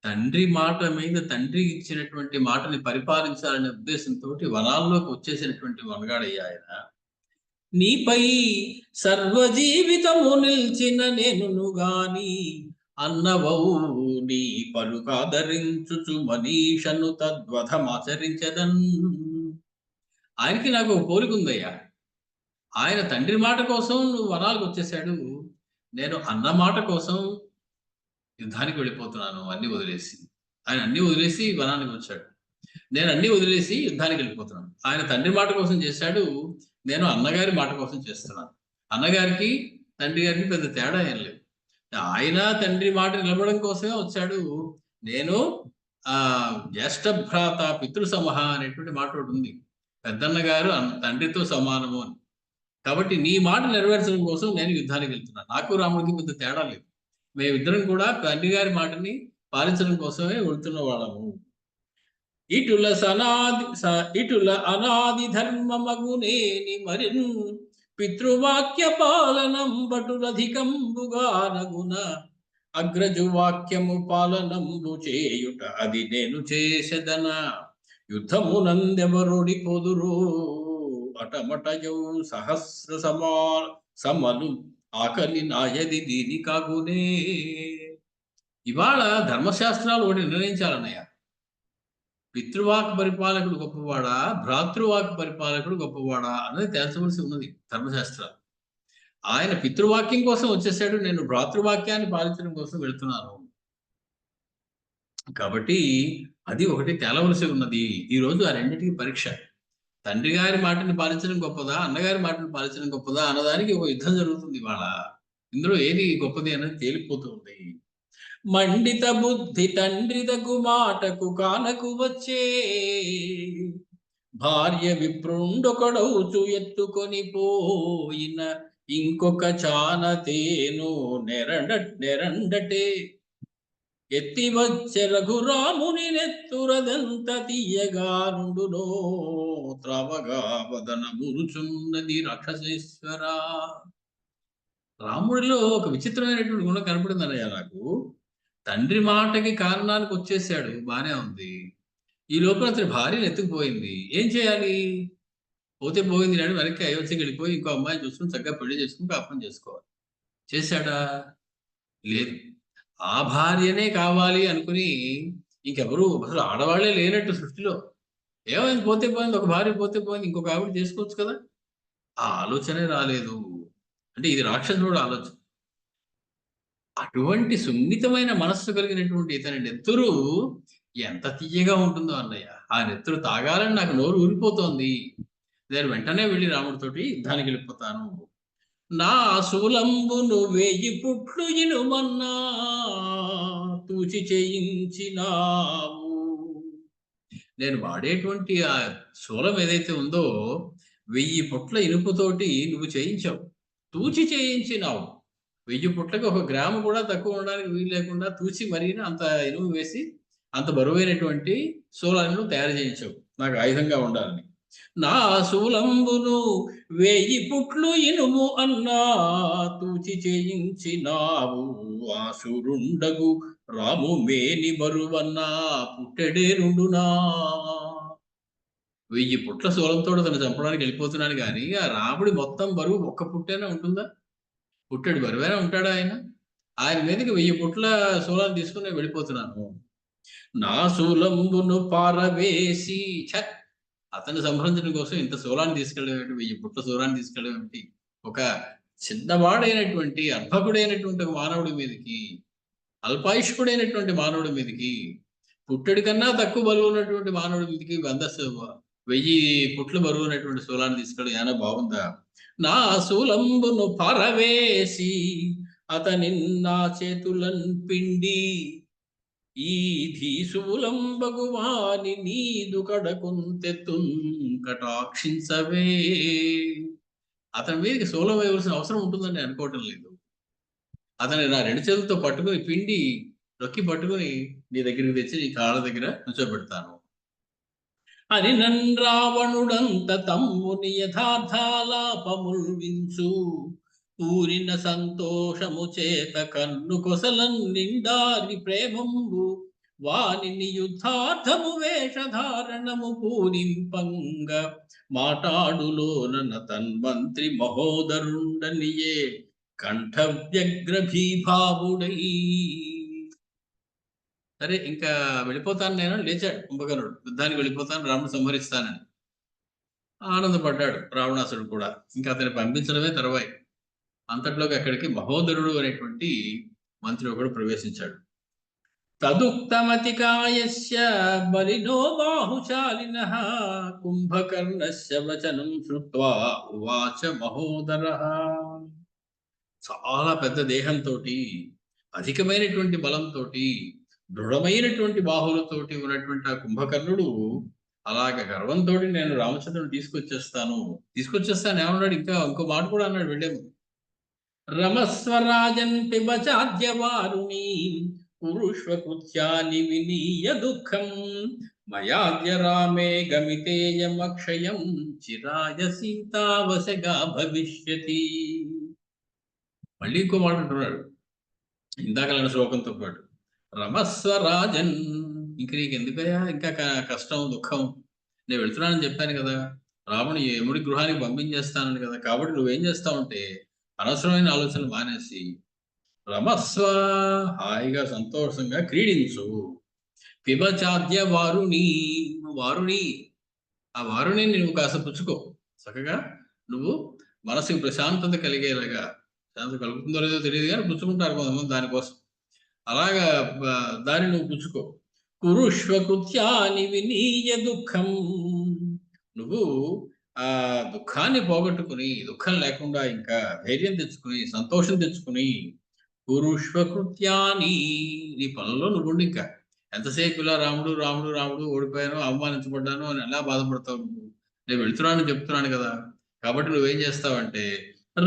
తండ్రి మాట మీద తండ్రి ఇచ్చినటువంటి మాటని పరిపాలించాలనే ఉద్దేశంతో వనాల్లోకి వచ్చేసినటువంటి వనగాడయ్యా ఆయన. నీపై సర్వజీవితము నిల్చిన నేనును గాని అన్నవౌ నీ పలుకాదరించుచు మనీషను తద్వధమాచరించదన్. ఆయనకి నాకు ఒక పోలిక ఉందయ్యా. ఆయన తండ్రి మాట కోసం నువ్వు వనాలకు వచ్చేసాడు. నేను అన్న మాట కోసం యుద్ధానికి వెళ్ళిపోతున్నాను అన్ని వదిలేసి. ఆయన అన్ని వదిలేసి వనానికి వచ్చాడు. నేను అన్ని వదిలేసి యుద్ధానికి వెళ్ళిపోతున్నాను. ఆయన తండ్రి మాట కోసం చేశాడు. నేను అన్నగారి మాట కోసం చేస్తున్నాను. అన్నగారికి తండ్రి గారికి పెద్ద తేడా ఏం లేదు. ఆయన తండ్రి మాట నిలబడడం కోసమే వచ్చాడు. నేను జ్యేష్ఠ భ్రాత పితృ సమహ అనేటువంటి మాట ఒకటి ఉంది. పెద్దన్న గారు తండ్రితో సమానము అని. కాబట్టి నీ మాట నెరవేర్చడం కోసం నేను యుద్ధానికి వెళ్తున్నాను. నాకు రాముడికి పెద్ద తేడా లేదు. మేమిద్దరం కూడా తండ్రి గారి మాటని పాలించడం కోసమే వెళ్తున్న వాళ్ళము. ఇటుల అనాది ధర్మమగునేని మరిన్ పితృవాక్య పాలనం బటులధికంబుగా నగున అగ్రజు వాక్యము పాలనంబు చేయుట అది నేను చేసెదన. యుద్ధమునందెవరుడి పొదురు అటమటయౌ సహస్ర సమలు ఆకలి నాయది దీని కాగునే. ఇవాళ ధర్మశాస్త్రాలు ఒకటి నిర్ణయించాలన్నయ్య. పితృవాక్ పరిపాలకుడు గొప్పవాడా, భ్రాతృవాక్ పరిపాలకుడు గొప్పవాడా అన్నది తేల్చవలసి ఉన్నది ధర్మశాస్త్రాలు. ఆయన పితృవాక్యం కోసం వచ్చేసాడు. నేను భ్రాతృవాక్యాన్ని పాలించడం కోసం వెళ్తున్నాను. కాబట్టి అది ఒకటి తేలవలసి ఉన్నది. ఈ రోజు ఆ రెండింటికి పరీక్ష. తండ్రి గారి మాటని పాలించడం గొప్పదా, అన్నగారి మాటని పాలించడం గొప్పదా అన్నదానికి ఒక యుద్ధం జరుగుతుంది ఇవాళ. ఇందులో ఏది గొప్పది అనేది తేలిపోతుంది. మండిత బుద్ధి తండ్రిదగు మాటకు కానకు వచ్చే భార్య విప్రుండొకడౌచు ఎత్తుకొని పోయిన ఇంకొక చానతేను నెరండటే ఎత్తి వచ్చే రఘురాముని నెత్తురదంత తీయగా నుండునో త్రవగా వదన మురుచున్నది రాక్షసేశ్వర. రాముడిలో ఒక విచిత్రమైనటువంటి గుణం కనపడింది అన్నయ్య నాకు. తండ్రి మాటకి కారణానికి వచ్చేసాడు, బానే ఉంది. ఈ లోపల అతని భార్యను ఎత్తుకుపోయింది. ఏం చేయాలి? పోతే పోయింది నాడు వెనక్కి అయోధ్యకి వెళ్ళిపోయి ఇంకో అమ్మాయిని చూసుకుని చక్కగా పెళ్లి చేసుకుని కాపురం చేసుకోవాలి. చేశాడా? లేదు. ఆ భార్యనే కావాలి అనుకుని ఇంకెవరు అసలు ఆడవాళ్లే లేనట్టు సృష్టిలో. ఏమైంది? పోతే పోయింది, ఒక భార్య పోతే పోయింది, ఇంకొక ఆవిడ చేసుకోవచ్చు కదా. ఆ ఆలోచనే రాలేదు. అంటే ఇది రాక్షసుడు ఆలోచన. అటువంటి సున్నితమైన మనస్సు కలిగినటువంటి ఇతని నెత్తురు ఎంత తీయగా ఉంటుందో అన్నయ్య. ఆ నెత్తురు తాగాలని నాకు నోరు ఊరిపోతోంది. నేను వెంటనే వెళ్ళి రాముడితోటి యుద్ధానికి వెళ్ళిపోతాను. నా శూలంబును 1000 పుట్లు ఇనుమన్నా తూచి చేయించినావు. నేను వాడేటువంటి ఆ శూలం ఏదైతే ఉందో 1000 పుట్ల ఇనుపుతోటి నువ్వు చేయించావు, తూచి చేయించినావు. 1000 పుట్లకి 1 గ్రాము కూడా తక్కువ ఉండడానికి వీలు లేకుండా తూచి మరీన అంత ఇనుము వేసి అంత బరువైనటువంటి శూలాన్ని తయారు చేయించావు నాకు ఆయుధంగా ఉండాలని. నా శూలంబును 1000 పుట్లు ఇనుము అన్నా తూచి చేయించినావు. ఆసురుండగు రాము మేని బరువన్నా పుట్టెడేరుండునా. 1000 పుట్ల శూలంతో తను చంపడానికి వెళ్ళిపోతున్నాను కానీ ఆ రాముడి మొత్తం బరువు 1 పుట్టేనా ఉంటుందా? పుట్టెడు బరువైనా ఉంటాడా ఆయన? ఆయన మీదకి 1000 పుట్ల శూలాన్ని తీసుకుని వెళ్ళిపోతున్నాను. నా శూలంబును పారవేసి అతన్ని సంహరించడం కోసం ఇంత శూలాన్ని తీసుకెళ్ళేమిటి? 1000 పుట్ల శూలాన్ని తీసుకెళ్ళేమిటి? ఒక చిన్నవాడైనటువంటి అర్భకుడైనటువంటి ఒక మానవుడి మీదకి, అల్పాయుష్కుడైనటువంటి మానవుడి మీదకి, పుట్టడి కన్నా తక్కువ బరువు ఉన్నటువంటి మానవుడి మీదకి 1000 పుట్లు బరువు ఉన్నటువంటి శూలాన్ని తీసుకెళ్ళి ఏమైనా బాగుందా? నా శూలంబును పారవేసి అతని నా చేతులన్ పిండి ఈ ధీశూలంబగువాని నీదు కడకుంతెత్తున్ కటాక్షించవే. అతని మీదకి శూలం వేయవలసిన అవసరం ఉంటుందని అనుకోవటం లేదు. అతని నా 2 చేతులతో పట్టుకుని పిండి రొక్కి పట్టుకుని నీ దగ్గరికి తెచ్చి నీ కాళ్ళ దగ్గర నుంచోబెడతాను అని నన్ రావణుడంత తమ్ముని యథార్థాలాపముల్ వించు పూరిన సంతోషము చేత కన్ను కొసలన్ నిండారి ప్రేమంబు వానిని యుద్ధార్థము వేషధారణము పూరింపంగ మాటాడులోన తన్మంత్రి మహోదరుండనియే కంఠవ్యగ్రభీభావుడై. సరే ఇంకా వెళ్ళిపోతాను నేను, లేచాడు కుంభకర్ణుడు. యుద్ధానికి వెళ్ళిపోతాను, రాముడు సంహరిస్తానని ఆనందపడ్డాడు రావణాసుడు కూడా. ఇంకా అతన్ని పంపించడమే తరువాయి. అంతట్లోకి అక్కడికి మహోదరుడు అనేటువంటి మంత్రి ఒకడు ప్రవేశించాడు. తదుక్తమతికాయస్య బలినో బాహుశాలినః కుంభకర్ణస్య వచనం శ్రుత్వా ఉవాచ మహోదరః. చాలా పెద్ద దేహంతో, అధికమైనటువంటి బలంతో, దృఢమైనటువంటి బాహులతోటి ఉన్నటువంటి ఆ కుంభకర్ణుడు అలాగ గర్వంతో నేను రామచంద్రుడు తీసుకొచ్చేస్తాను ఏమన్నాడు, ఇంకా ఇంకో మాట కూడా అన్నాడు వెళ్ళేము. రమస్వరాజన్ పిబచాద్య వారుణీ కురుష్వ కృత్యాని వినీయ దుఃఖం మయాద్య రామే గమితేయమక్షయం చిరాయ సీతావశగా భవిష్యతి. మళ్ళీ ఇంకో మాట అంటున్నాడు ఇందాక నా శ్లోకంతో పాటు. రమస్వరాజన్, ఇంక నీకు ఎందుకయ్యా ఇంకా కష్టం దుఃఖం, నేను వెళ్తున్నానని చెప్పాను కదా, రాముని యముడి గృహానికి పంపించేస్తానని కదా, కాబట్టి నువ్వేం చేస్తావంటే అనవసరమైన ఆలోచనలు మానేసి రమస్వ, హాయిగా సంతోషంగా క్రీడించు. పిబచాద్య వారుణి, ఆ వారుణిని నువ్వు కాస్త పుచ్చుకో, చక్కగా నువ్వు మనసుకి ప్రశాంతత కలిగేలాగా. శాంతి కలుగుతుందో లేదో తెలియదు కానీ పుచ్చుకుంటారు కొంతమంది దానికోసం. అలాగా దాన్ని నువ్వు పుచ్చుకో. కురుష్వ కృత్యాని వినీయ దుఃఖం, నువ్వు ఆ దుఃఖాన్ని పోగొట్టుకుని, దుఃఖం లేకుండా ఇంకా ధైర్యం తెచ్చుకుని, సంతోషం తెచ్చుకుని, కురుష్వ కృత్యాని, నీ పనుల్లో నువ్వు ఇంకా ఎంతసేపు ఇలా రాముడు రాముడు రాముడు ఓడిపోయాను, అవమానించబడ్డాను అని ఎలా బాధపడతావు నువ్వు? నేను వెళ్తున్నాను చెప్తున్నాను కదా, కాబట్టి నువ్వేం చేస్తావంటే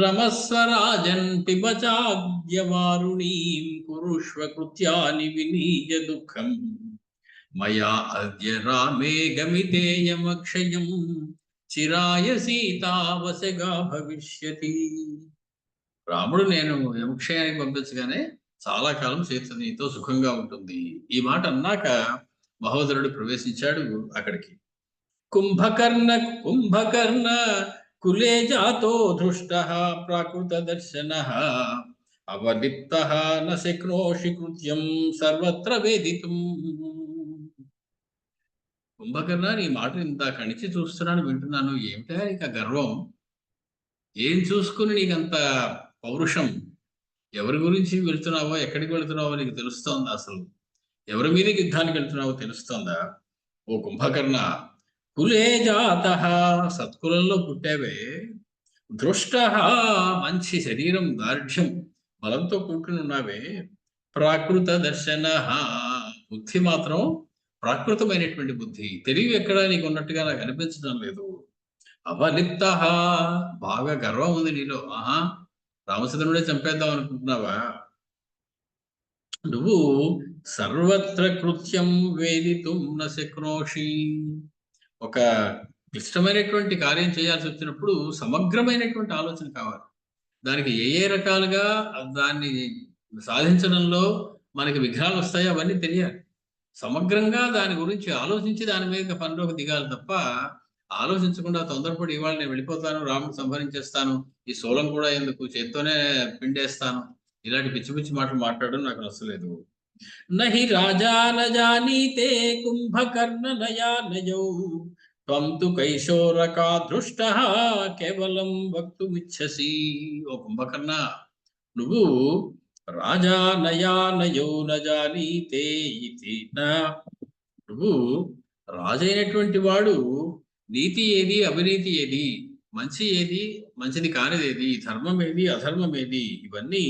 రమస్వరాజన్ పిబచాద్య వారుణీం కురుష్వ కృత్యాని వినీయ దుఃఖం మయా అద్య రామే గమితేయమక్షయం చిరాయ సీతావశగా భవిష్యతి. రాముడు నేను యమక్షయానికి పంపించగానే చాలా కాలం సీత నీతో సుఖంగా ఉంటుంది. ఈ మాట అన్నాక మహోదరుడు ప్రవేశించాడు అక్కడికి. కుంభకర్ణ కులే జాతో ధృష్టః ప్రాకృత దర్శనః అవలిప్తః న శక్నోషి కృత్యం సర్వత్ర వేదితుం. కుంభకర్ణ, నీ మాట ఇందాక నుంచి చూస్తున్నాను, వింటున్నాను, ఏమిటా నీకు గర్వం? ఏం చూసుకుని నీకంత పౌరుషం? ఎవరి గురించి వెళ్తున్నావో, ఎక్కడికి వెళ్తున్నావో నీకు తెలుస్తోందా? అసలు ఎవరి మీదకి యుద్ధానికి వెళ్తున్నావో తెలుస్తోందా? ఓ కుంభకర్ణ, కులే జాతః, సత్కులంలో పుట్టావే, దృష్టః, మంచి శరీరం, దార్ఢ్యం, బలంతో కూర్చుని ఉన్నావే, ప్రాకృత దర్శనః, బుద్ధి మాత్రం ప్రాకృతమైనటువంటి బుద్ధి, తెలివి ఎక్కడ నీకు ఉన్నట్టుగా నాకు అనిపించడం లేదు. అవలిప్తః, బాగా గర్వం ఉంది నీలో. ఆహా, రామచంద్రుడే చంపేద్దాం అనుకుంటున్నావా? నువ్వు సర్వత్ర కృత్యం వేదితుం న శక్నోషి, ఒక క్లిష్టమైనటువంటి కార్యం చేయాల్సి వచ్చినప్పుడు సమగ్రమైనటువంటి ఆలోచన కావాలి. దానికి ఏ రకాలుగా దాన్ని సాధించడంలో మనకి విఘ్నాలు వస్తాయో అవన్నీ తెలియాలి. సమగ్రంగా దాని గురించి ఆలోచించి దాని మీద పనిలోకి దిగాలి తప్ప, ఆలోచించకుండా తొందరపడి ఇవాళ నేను వెళ్ళిపోతాను, రాముడు సంహరించేస్తాను, ఈ సోలం కూడా ఎందుకు, చేత్తోనే పిండేస్తాను, ఇలాంటి పిచ్చి పిచ్చి మాటలు మాట్లాడడం నాకు నచ్చలేదు. నహి రాజా న జానీతే కుంభకర్ణ నయానయౌ త్వం తు కైశోరకా దృష్టః కేవలం వక్తుమిచ్ఛసి. ఓ కుంభకర్ణ, నువ్వు రాజా నయానయౌ న జానీతే ఇతి నా, నువ్వు రాజైనటువంటి వాడు నీతి ఏది, అవినీతి ఏది, మంచి ఏది, మంచిది కానిదేది, ధర్మం ఏది, అధర్మం ఏది, ఇవన్నీ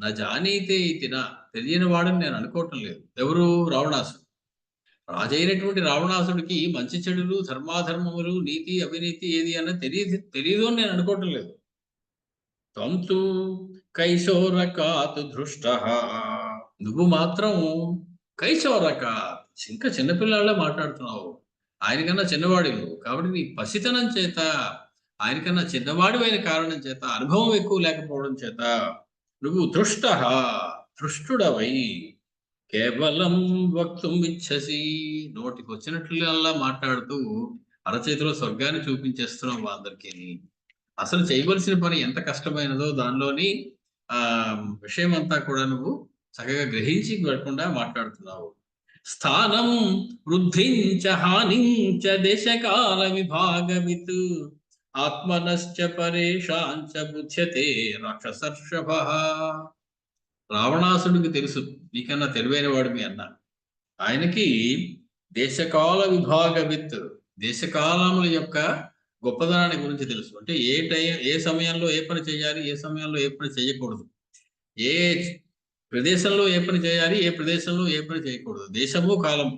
నా జానీతే ఇతినా, తెలియని వాడని నేను అనుకోవటం లేదు. ఎవరు? రావణాసుడు. రాజైనటువంటి రావణాసుడికి మంచి చెడులు, ధర్మాధర్మములు, నీతి అవినీతి ఏది అన్న తెలియదు అని నేను అనుకోవటం లేదు. త్వంతు కైశోరకాత్ దృష్టః, నువ్వు మాత్రం కైశోరకాత్, ఇంకా చిన్నపిల్లాళ్ళ మాట్లాడుతున్నావు. ఆయనకన్నా చిన్నవాడి నువ్వు, కాబట్టి నీ పసితనం చేత, ఆయనకన్నా చిన్నవాడివైన కారణం చేత, అనుభవం ఎక్కువ లేకపోవడం చేత నువ్వు దృష్టుడవై కేవలం వక్తుం ఇచ్ఛసి, నోటికి వచ్చినట్లల్లా మాట్లాడుతూ అరచేతిలో స్వర్గాన్ని చూపించేస్తున్నావు అందరికీ. అసలు చేయవలసిన పని ఎంత కష్టమైనదో దానిలోని విషయం అంతా కూడా నువ్వు చక్కగా గ్రహించి పెట్టకుండా మాట్లాడుతున్నావు. స్థానం వృద్ధించ హానించ దేశకాల విభాగవిత్ ఆత్మనశ్చ పరేషాంచ బుధ్యతే రాక్షసర్షభ. రావణాసుడికి తెలుసు నీకన్నా తెలివైన వాడు మీ అన్న. ఆయనకి దేశకాల విభాగవిత్, దేశకాలముల యొక్క గొప్పదనాన్ని గురించి తెలుసు. అంటే ఏ సమయంలో ఏ పని చేయాలి, ఏ సమయంలో ఏ పని చేయకూడదు, ఏ ప్రదేశంలో ఏ పని చేయాలి, ఏ ప్రదేశంలో ఏ పని చేయకూడదు, దేశము కాలం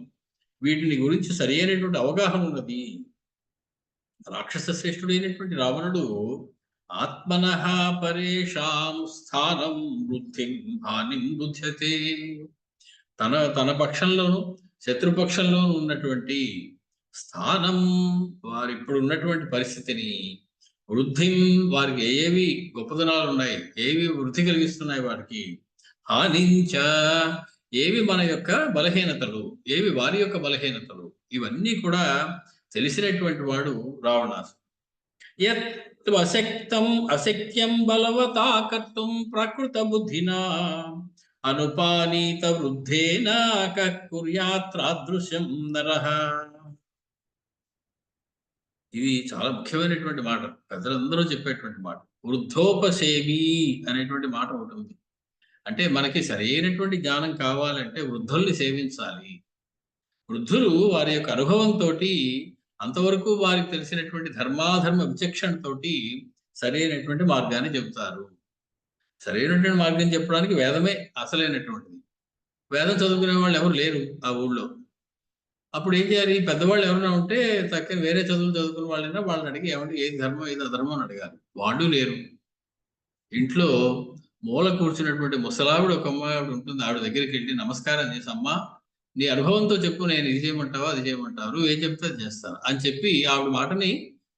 వీటిని గురించి సరి అయినటువంటి అవగాహన ఉన్నది. రాక్షస శ్రేష్ఠుడైనటువంటి రావణుడు ఆత్మనః పరేషాం స్థానం వృద్ధిం హానిం బుధ్యతే, తన పక్షంలోను శత్రుపక్షంలోను ఉన్నటువంటి స్థానం, వారు ఇప్పుడు ఉన్నటువంటి పరిస్థితిని, వృద్ధిం వారికి ఏవి గొప్పదనాలు ఉన్నాయి, ఏవి వృద్ధి కలిగిస్తున్నాయి వారికి, హానించ ఏవి మన యొక్క బలహీనతలు, ఏవి వారి యొక్క బలహీనతలు, ఇవన్నీ కూడా తెలిసినటువంటి వాడు రావణాసుడు. యత్ అశక్యం బలవతా కర్తుం ప్రకృత బుద్ధినా అనుపానీత వృద్ధేన కుర్యాత్రాదృశ్యం నరః. ఇది చాలా ముఖ్యమైనటువంటి మాట, పెద్దలందరూ చెప్పేటువంటి మాట. వృద్ధోపసేవి అనేటువంటి మాట ఒకటి ఉంది. అంటే మనకి సరైనటువంటి జ్ఞానం కావాలంటే వృద్ధుల్ని సేవించాలి. వృద్ధులు వారి యొక్క అనుభవంతో అంతవరకు వారికి తెలిసినటువంటి ధర్మాధర్మ విచక్షణతోటి సరైనటువంటి మార్గాన్ని చెబుతారు. సరైనటువంటి మార్గం చెప్పడానికి వేదమే అసలైనటువంటిది. వేదం చదువుకునే వాళ్ళు ఎవరు లేరు ఆ ఊళ్ళో. అప్పుడు ఏం చేయాలి? పెద్దవాళ్ళు ఎవరైనా ఉంటే చక్కగా వేరే చదువులు చదువుకున్న వాళ్ళైనా వాళ్ళని అడిగి ఏమంటే ఏది ధర్మం ఏది అధర్మం అని అడగాలి. వాళ్ళు లేరు. ఇంట్లో మూల కూర్చున్నటువంటి ముసలావిడ ఒక అమ్మాయి ఉంటుంది. ఆవిడ దగ్గరికి వెళ్ళి నమస్కారం చేసి, అమ్మా నీ అనుభవంతో చెప్పు, నేను ఇది చేయమంటావా అది చేయమంటావు, నువ్వు ఏం చెప్తే అది చేస్తాను అని చెప్పి ఆవిడ మాటని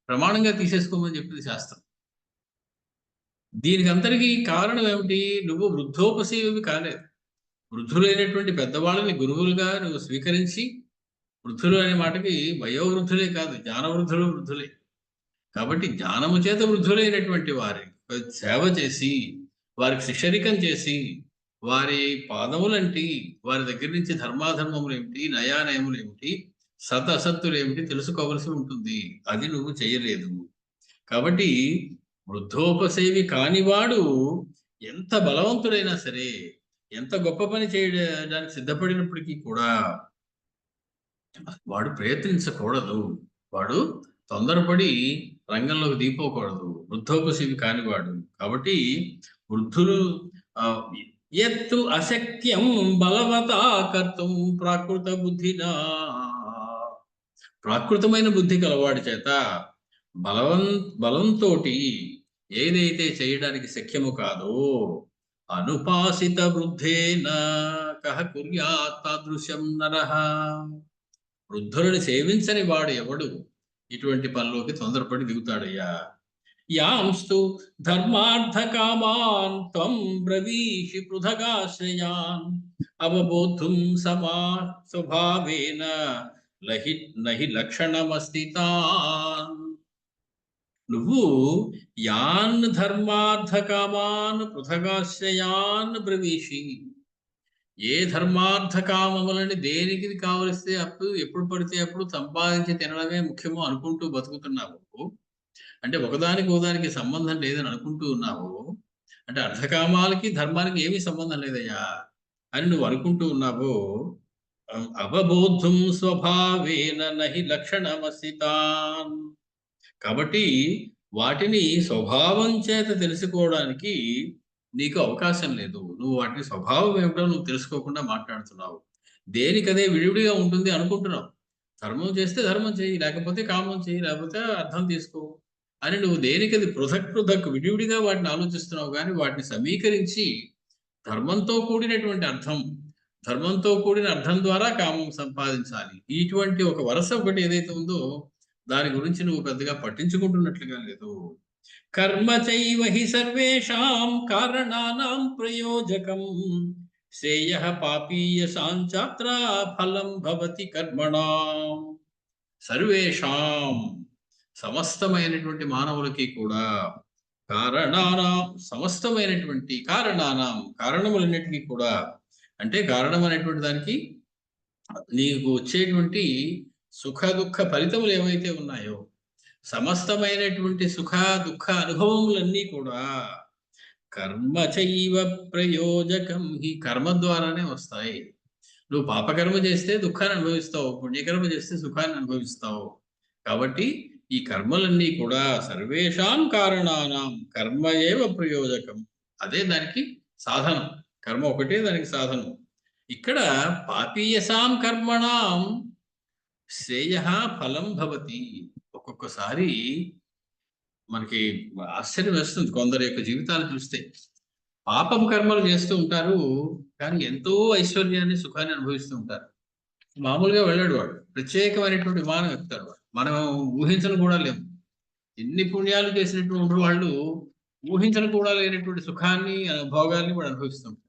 ప్రమాణంగా తీసేసుకోమని చెప్పింది శాస్త్రం. దీనికి అంతటికీ కారణం ఏమిటి? నువ్వు వృద్ధోపసేవి కాలేదు. వృద్ధులైనటువంటి పెద్దవాళ్ళని గురువులుగా నువ్వు స్వీకరించి, వృద్ధులు అనే మాటకి వయోవృద్ధులే కాదు, జ్ఞానవృద్ధులు వృద్ధులే. కాబట్టి జ్ఞానము చేత వృద్ధులైనటువంటి వారి సేవ చేసి, వారికి శిష్యరికం చేసి, వారి పాదములంటి వారి దగ్గర నుంచి ధర్మాధర్మములు ఏమిటి, నయానయములు ఏమిటి, సత్ అసత్తులు ఏమిటి తెలుసుకోవలసి ఉంటుంది. అది నువ్వు చేయలేదు. కాబట్టి వృద్ధోపసేవి కానివాడు ఎంత బలవంతుడైనా సరే, ఎంత గొప్ప పని చేయడానికి సిద్ధపడినప్పటికీ కూడా వాడు ప్రయత్నించకూడదు. వాడు తొందరపడి రంగంలోకి దిగిపోకూడదు, వృద్ధోపసేవి కానివాడు. కాబట్టి వృద్ధులు ఎత్తు అశక్యం బలవతా కర్తుం ప్రాకృత బుద్ధినా, ప్రాకృతమైన బుద్ధి కలవాడి చేత బలంతో ఏదైతే చేయడానికి శక్యము కాదో అనుపాసిత వృద్ధేన కహ కుర్యాత్ తాదృశం నరః. వృద్ధులను సేవించని వాడు ఎవడు ఇటువంటి పనిలోకి తొందరపడి దిగుతాడయ్యా. యాంస్తు ధర్మార్థకామాన్ త్వం బ్రవీషి పృథగాశ్రయాన్ అవబోధుం స్వభావేన నహి లక్షణమస్తి తాన్. నువ్వు యాన్ ధర్మార్థకామాన్ పృథగాశ్రయాన్ బ్రవీషి, ఏ ధర్మార్థకామములని దేనికి కావలిస్తే అప్పుడు ఎప్పుడు పడితే అప్పుడు సంపాదించి తినడమే ముఖ్యమో అనుకుంటూ బతుకుతున్నావు, అంటే ఒకదానికి సంబంధం లేదని అనుకుంటూ ఉన్నావు, అంటే అర్థకామాలకి ధర్మానికి ఏమీ సంబంధం లేదయ్యా అని నువ్వు అనుకుంటూ ఉన్నావు. అవబోధుం స్వభావేన నహి లక్షణమస్తి తాన్. కాబట్టి వాటిని స్వభావం చేత తెలుసుకోవడానికి నీకు అవకాశం లేదు. నువ్వు వాటిని స్వభావం ఏమిటో నువ్వు తెలుసుకోకుండా మాట్లాడుతున్నావు. దేనికదే విడివిడిగా ఉంటుంది అనుకుంటున్నావు. ధర్మం చేస్తే ధర్మం చేయి, లేకపోతే కామం చేయి, లేకపోతే అర్థం తీసుకో అని నువ్వు దేనికది పృథక్ విడివిడిగా వాటిని ఆలోచిస్తున్నావు. కానీ వాటిని సమీకరించి ధర్మంతో కూడినటువంటి అర్థం, ధర్మంతో కూడిన అర్థం ద్వారా కామం సంపాదించాలి, ఇటువంటి ఒక వరస ఒకటి ఏదైతే ఉందో దాని గురించి నువ్వు పెద్దగా పట్టించుకుంటున్నట్లుగా లేదు. కర్మ చైవ హి సర్వేషాం కారణానాం ప్రయోజకం శ్రేయః పాపీయసాంచాత్ర ఫలం భవతి కర్మణాం. సర్వేషాం సమస్తమైనటువంటి మానవులకి కూడా కారణానాం సమస్తమైనటువంటి కారణానాం కారణములన్నిటికీ కూడా అంటే కారణం అనేటువంటి దానికి నీకు వచ్చేటువంటి సుఖ దుఃఖ ఫలితములు ఏవైతే ఉన్నాయో, సమస్తమైనటువంటి సుఖ దుఃఖ అనుభవములన్నీ కూడా కర్మ చైవ ప్రయోజకం, ఈ కర్మ ద్వారానే వస్తాయి. నువ్వు పాపకర్మ చేస్తే దుఃఖాన్ని అనుభవిస్తావు, పుణ్యకర్మ చేస్తే సుఖాన్ని అనుభవిస్తావు. కాబట్టి ఈ కర్మలన్నీ కూడా సర్వేషాం కారణానాం కర్మ ఏవ ప్రయోజకం, అదే దానికి సాధనం. కర్మ ఒకటే దానికి సాధనం. ఇక్కడ పాపీయసాం కర్మణాం శ్రేయ ఫలం భవతి. ఒక్కొక్కసారి మనకి ఆశ్చర్యం వేస్తుంది కొందరి యొక్క జీవితాలు చూస్తే. పాపం కర్మలు చేస్తూ ఉంటారు, కానీ ఎంతో ఐశ్వర్యాన్ని సుఖాన్ని అనుభవిస్తూ ఉంటారు. మామూలుగా వెళ్ళాడు వాడు, ప్రత్యేకమైనటువంటి విమానం ఎక్కుతాడు వాడు, మనం ఊహించను కూడా లేము. ఎన్ని పుణ్యాలు చేసినటువంటి వాళ్ళు ఊహించను కూడా లేనటువంటి సుఖాన్ని భోగాల్ని వాడు అనుభవిస్తూ ఉంటారు.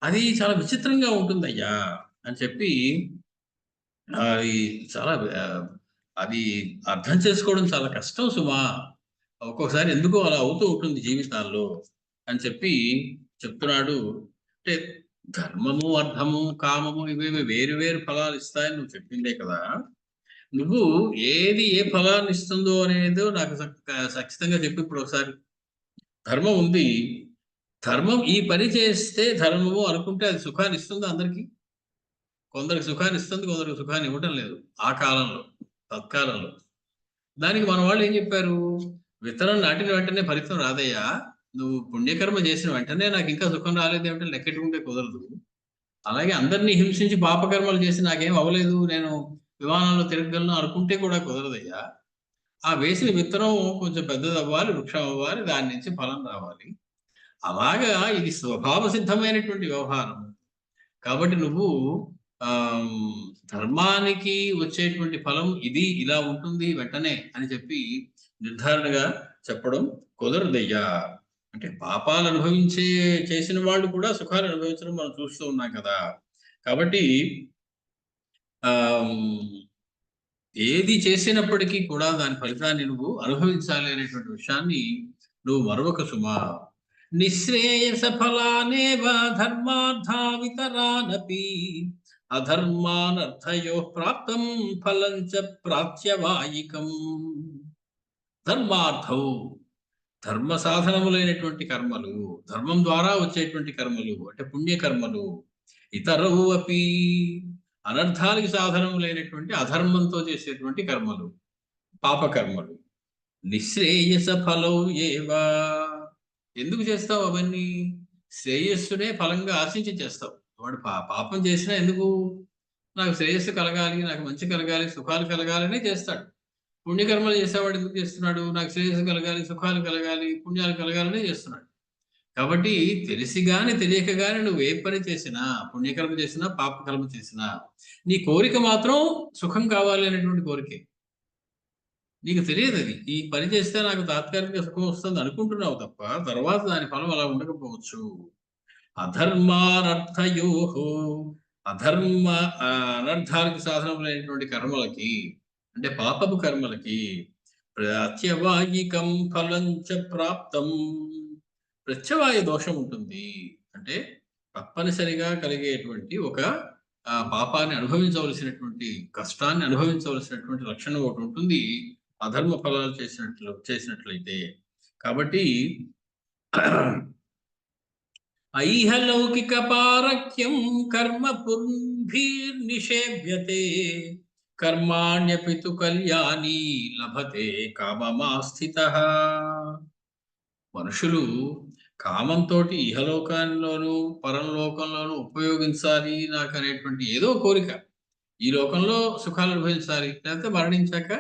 అది చాలా విచిత్రంగా ఉంటుందయ్యా అని చెప్పి అది చాలా అది అర్థం చేసుకోవడం చాలా కష్టం సుమా. ఒక్కొక్కసారి ఎందుకో అలా అవుతూ ఉంటుంది జీవితాల్లో అని చెప్పి చెప్తున్నాడు. అంటే ధర్మము, అర్థము, కామము ఇవేవి వేరు వేరు ఫలాలు ఇస్తాయని నువ్వు చెప్పిందే కదా. నువ్వు ఏది ఏ ఫలాన్ని ఇస్తుందో అనేది నాకు ఖచ్చితంగా చెప్పి ఇప్పుడు ఒకసారి. ధర్మం ఉంది, ధర్మం ఈ పని చేస్తే ధర్మము అనుకుంటే అది సుఖాన్ని ఇస్తుంది అందరికీ. కొందరికి సుఖాన్ని ఇస్తుంది, కొందరికి సుఖాన్ని ఇవ్వటం లేదు ఆ కాలంలో, తత్కాలంలో. దానికి మన వాళ్ళు ఏం చెప్పారు, విత్తనం నాటిన వెంటనే ఫలితం రాదయ్యా, నువ్వు పుణ్యకర్మ చేసిన వెంటనే నాకు ఇంకా సుఖం రాలేదు ఏమిటంటే లెక్కెట్టుకుంటే కుదరదు. అలాగే అందరినీ హింసించి పాపకర్మలు చేసి నాకేం అవ్వలేదు, నేను విమానంలో తిరగలను అనుకుంటే కూడా కుదరదయ్యా. ఆ వేసిన విత్తనం కొంచెం పెద్దది అవ్వాలి, వృక్షం అవ్వాలి, దాని నుంచి ఫలం రావాలి. అలాగా ఇది స్వభావ సిద్ధమైనటువంటి వ్యవహారం. కాబట్టి నువ్వు ధర్మానికి వచ్చేటువంటి ఫలం ఇది, ఇలా ఉంటుంది వెంటనే అని చెప్పి నిర్ధారణగా చెప్పడం కుదరదయ్యా. అంటే పాపాలు చేసిన వాళ్ళు కూడా సుఖాలు అనుభవించడం మనం చూస్తూ ఉన్నాం కదా. కాబట్టి ఏది చేసినప్పటికీ కూడా దాని ఫలితాన్ని నువ్వు అనుభవించాలి అనేటువంటి విషయాన్ని నువ్వు మరొక సుమా. నిశ్రేయస ఫలానేవ ధర్మార్థా వితరానపి అధర్మానర్థయో ప్రాప్తం ఫలం చ ప్రాచ్యవాయికం. ధర్మార్థం, ధర్మ సాధనములైనటువంటి కర్మలు, ధర్మం ద్వారా వచ్చేటువంటి కర్మలు అంటే పుణ్యకర్మలు. ఇతరవు అపి, అనర్థానికి సాధనములైనటువంటి అధర్మంతో చేసేటువంటి కర్మలు, పాపకర్మలు. నిశ్రేయస ఫలం ఏవా, ఎందుకు చేస్తావు అవన్నీ? శ్రేయస్సునే ఫలంగా ఆశించి చేస్తావు. వాడు పాపం చేసినా ఎందుకు, నాకు శ్రేయస్సు కలగాలి, నాకు మంచి కలగాలి, సుఖాలు కలగాలనే చేస్తాడు. పుణ్యకర్మలు చేసేవాడు ఎందుకు చేస్తున్నాడు, నాకు శ్రేయస్సు కలగాలి, సుఖాలు కలగాలి, పుణ్యాలు కలగాలనే చేస్తున్నాడు. కాబట్టి తెలిసి గాని తెలియక గాని నువ్వు ఏ పని చేసినా, పుణ్యకర్మ చేసినా పాపకర్మ చేసినా, నీ కోరిక మాత్రం సుఖం కావాలి అనేటువంటి కోరికే. నీకు తెలియదు అది, ఈ పని చేస్తే నాకు తాత్కాలిక సుఖం వస్తుంది అనుకుంటున్నావు తప్ప తర్వాత దాని ఫలం అలా ఉండకపోవచ్చు. అధర్మానర్థయోహో, అనర్థానికి సాధనములైనటువంటి కర్మలకి అంటే పాపపు కర్మలకి ప్రత్యవాయికం ఫలం చ ప్రాప్తం, ప్రత్యవాయ దోషం ఉంటుంది. అంటే తప్పనిసరిగా కలిగేటువంటి ఒక పాపాన్ని అనుభవించవలసినటువంటి, కష్టాన్ని అనుభవించవలసినటువంటి లక్షణం ఒకటి ఉంటుంది అధర్మ ఫలాలు చేసినట్లయితే. కాబట్టి ఐహలౌకిక పారక్యం కర్మ పుర్భిర్నిషేవ్యతే కర్మాణ్యపితు కళ్యాణి లభతే కామమాస్థితః. మనుషులు కామంతో ఇహలోకంలోనూ పరంలోకంలోనూ ఉపయోగించాలి నాకు అనేటువంటి ఏదో కోరిక, ఈ లోకంలో సుఖాలు అనుభవించాలి, లేకపోతే మరణించాక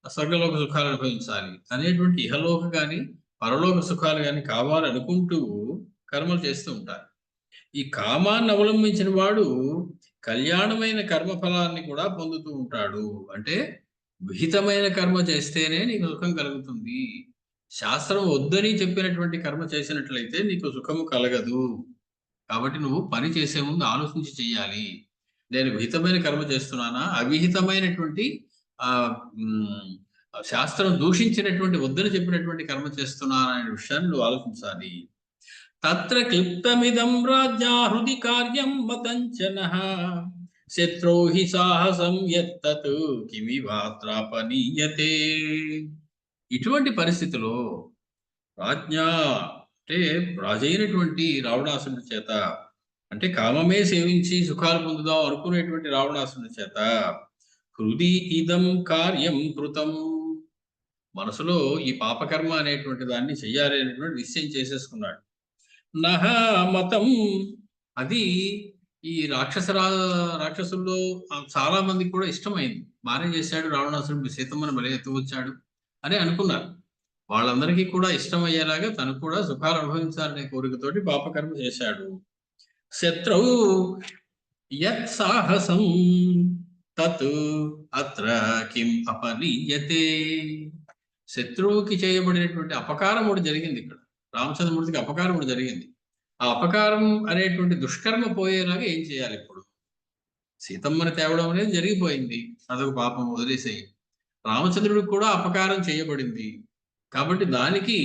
స్వర్గలోక సుఖాలు అనుభవించాలి అనేటువంటి ఇహలోక కానీ పరలోక సుఖాలు కానీ కావాలనుకుంటూ కర్మలు చేస్తూ ఉంటారు. ఈ కామాన్ని అవలంబించిన వాడు కళ్యాణమైన కర్మఫలాన్ని కూడా పొందుతూ ఉంటాడు. అంటే విహితమైన కర్మ చేస్తేనే నీకు సుఖం కలుగుతుంది. శాస్త్రం వద్దని చెప్పినటువంటి కర్మ చేసినట్లయితే నీకు సుఖము కలగదు. కాబట్టి నువ్వు పని చేసే ముందు ఆలోచించి చెయ్యాలి. నేను విహితమైన కర్మ చేస్తున్నానా, అవిహితమైనటువంటి శాస్త్రం దూషించినటువంటి వద్దని చెప్పినటువంటి కర్మ చేస్తున్నానా అనే విషయాన్ని నువ్వు ఆలోచించాలి. తత్ర క్లిప్తమిదం రాజ్ఞా హృది కార్యం మతంచనః శత్రౌ హి సాహసం యత్తత్ కిమివాత్రాపనీయతే. ఇటువంటి పరిస్థితిలో రాజ్ఞ అంటే రాజైనటువంటి రావణాసురుడి చేత, అంటే కామమే సేవించి సుఖాలు పొందుదాం అనుకునేటువంటి రావణాసురుడి చేత హృది ఇదం కార్యం కృతం, మనసులో ఈ పాపకర్మ అనేటువంటి దాన్ని చెయ్యాలి అనేటువంటి నిశ్చయం చేసేసుకున్నాడు. నహ మతం, అది ఈ రాక్షసుల్లో చాలా మందికి కూడా ఇష్టమైంది. బాగానే చేశాడు రావణాసురుడు, సీతమ్మని బలి ఎత్తువచ్చాడు అని అనుకున్నారు. వాళ్ళందరికీ కూడా ఇష్టమయ్యేలాగా తను కూడా సుఖాలు అనుభవించాలనే కోరికతోటి పాపకర్మ చేశాడు. శత్రువు యత్ సాహసం తత్ అత్ర కిం అపనీయతే. శత్రువుకి చేయబడినటువంటి అపకారం కూడా జరిగింది. ఇక్కడ రామచంద్రమూర్తికి అపకారం కూడా జరిగింది. ఆ అపకారం అనేటువంటి దుష్కర్మ పోయేలాగా ఏం చేయాలి? ఇప్పుడు సీతమ్మని తేవడం అనేది జరిగిపోయింది, అదొక పాపం, వదిలేసేయి. రామచంద్రుడికి కూడా అపకారం చేయబడింది కాబట్టి దానికి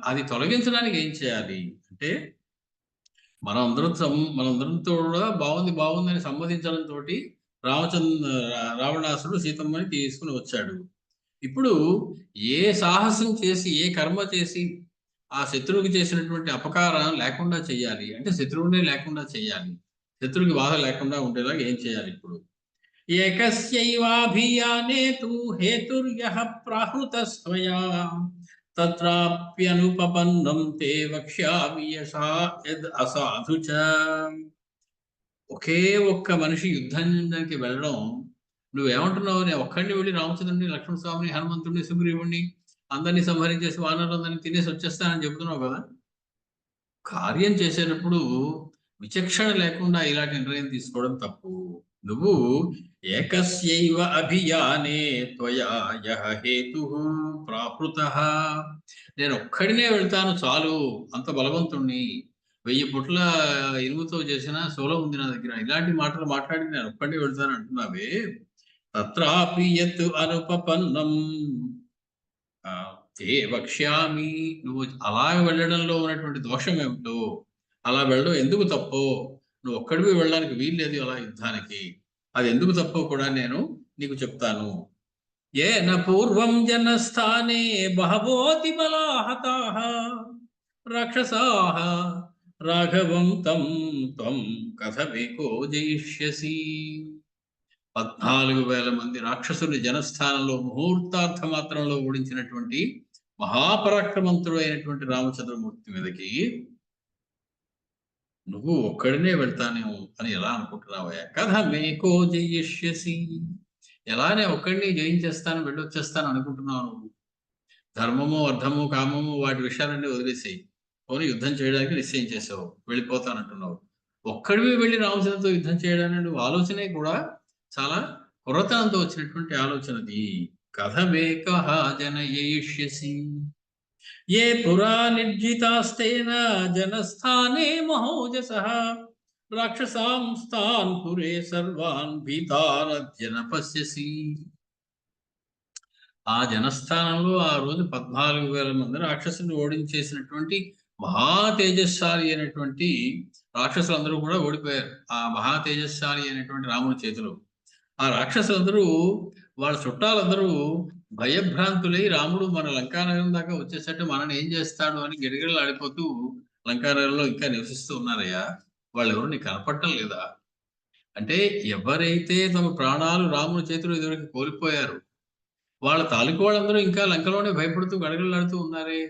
అది తొలగించడానికి ఏం చేయాలి అంటే, మనందరంతో కూడా బాగుంది అని సమ్మతించడంతో రావణాసురుడు సీతమ్మని తీసుకుని వచ్చాడు. ఇప్పుడు ఏ సాహసం చేసి, ఏ కర్మ చేసి ఆ శత్రువుకి చేసినటువంటి అపకారం లేకుండా చేయాలి అంటే, శత్రువునే లేకుండా చేయాలి, శత్రువుకి బాధ లేకుండా ఉండేలాగా ఏం చేయాలి? ఇప్పుడు ఏకస్యైవాభియానే తు హేతుర్యః ప్రాహృతస్త్వయా తత్రాప్యనుపపన్నం తే వక్ష్యామి యశా యద్ అసాధు చ. ఒకే ఒక్క మనిషి యుద్ధానికి వెళ్ళడం, నువ్వేమంటున్నావు? నేను ఒక్కడిని వెళ్ళి రామచంద్రుడిని, లక్ష్మణ స్వామిని, హనుమంతుడిని, సుగ్రీవుడిని అందరినీ సంహరించేసి వానరులందరినీ తినేసి వచ్చేస్తానని చెబుతున్నావు కదా. కార్యం చేసేటప్పుడు విచక్షణ లేకుండా ఇలాంటి నిర్ణయం తీసుకోవడం తప్పు. నువ్వు ఏకస్యైవ అభియానే త్వయా యః హేతుః ప్రాకృతః, నేను ఒక్కడినే వెళ్తాను చాలు, అంత బలవంతుణ్ణి, 1000 పుట్ల ఇనుముతో చేసిన సోలం ఉంది నా దగ్గర, ఇలాంటి మాటలు మాట్లాడి నేను ఒక్కడే వెళ్తాను అంటున్నావే. తత్రాపి యత్ అనుపపన్నం తే వక్ష్యామి, నువ్వు అలాగ వెళ్ళడంలో ఉన్నటువంటి దోషం ఏమిటో, అలా వెళ్ళడం ఎందుకు తప్పో, నువ్వు ఒక్కడివి వెళ్ళడానికి వీల్లేదు అలా యుద్ధానికి, అది ఎందుకు తప్పో కూడా నేను నీకు చెప్తాను. ఏన పూర్వం జనస్థానే బహవోతి బలాహతాః రాక్షసాః రాఘవం తం త్వం కథమేకో జయిష్యసి. 14,000 మంది రాక్షసుని జనస్థానంలో ముహూర్తార్థ మాత్రంలో ఓడించినటువంటి మహాపరాక్రమంతుడు అయినటువంటి రామచంద్రమూర్తి మీదకి నువ్వు ఒక్కడినే వెళ్తానేమో అని ఎలా అనుకుంటున్నావయ్యా? కథమేకో జయిష్యసి, ఎలానే ఒక్కడిని జయించేస్తాను, వెళ్ళొచ్చేస్తాను అనుకుంటున్నావు నువ్వు? ధర్మము, అర్థము, కామము వాటి విషయాలన్నీ వదిలేసేయి, పోనీ యుద్ధం చేయడానికి నిశ్చయం చేసావు, వెళ్ళిపోతానంటున్నావు. ఒక్కడివి వెళ్ళి రామచంద్రతో యుద్ధం చేయడానికి నువ్వు ఆలోచనే కూడా చాలా కుర్రతనంతో వచ్చినటువంటి ఆలోచనది. కథమేకః జనయిష్యసి ఏ పురా నిర్జితాస్తేన జనస్థానే మహోజసః రాక్షసాంస్తాన్ పురే సర్వాన్ భీతానద్య న పశ్యసి. ఆ జనస్థానంలో ఆ రోజు 14,000 మంది రాక్షసుని ఓడించేసినటువంటి మహా తేజస్శాలి అయినటువంటి రాక్షసులందరూ కూడా ఓడిపోయారు ఆ మహా తేజస్శాలి అయినటువంటి రాముని చేతిలో. ఆ రాక్షసులందరూ, వాళ్ళ చుట్టాలందరూ భయభ్రాంతులై, రాముడు మన లంకానగరం దాకా వచ్చేసట్టు మనని ఏం చేస్తాడు అని గిడగిడలు ఆడిపోతూ లంకానగరంలో ఇంకా నివసిస్తూ ఉన్నారయ్యా. వాళ్ళెవరు నీకు కనపడటం లేదా? అంటే ఎవరైతే తమ ప్రాణాలు రాముని చేతిలో ఇదివరకు కోల్పోయారు, వాళ్ళ తాలూకు వాళ్ళందరూ ఇంకా లంకలోనే భయపడుతూ గడగడలాడుతూ ఉన్నారే,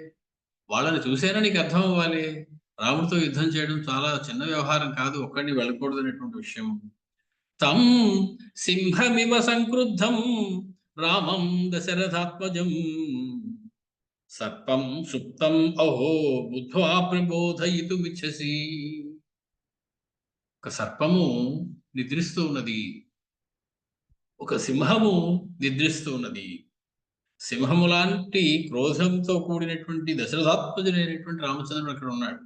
వాళ్ళని చూసేనా నీకు అర్థం అవ్వాలి. రాముడితో యుద్ధం చేయడం చాలా చిన్న వ్యవహారం కాదు, ఒక్కడిని వెళ్ళకూడదు అనేటువంటి విషయం. తం సింహమివ సంక్రుద్ధం రామం దశరథాత్మజం సర్పం సుప్తం అహో బుద్ధ్వా ప్రబోధయితుమిచ్చసి. ఒక సర్పము నిద్రిస్తూ ఉన్నది, ఒక సింహము నిద్రిస్తూ ఉన్నది. సింహము లాంటి క్రోధంతో కూడినటువంటి దశరథాత్మజుడైనటువంటి రామచంద్రుడు అక్కడ ఉన్నాడు.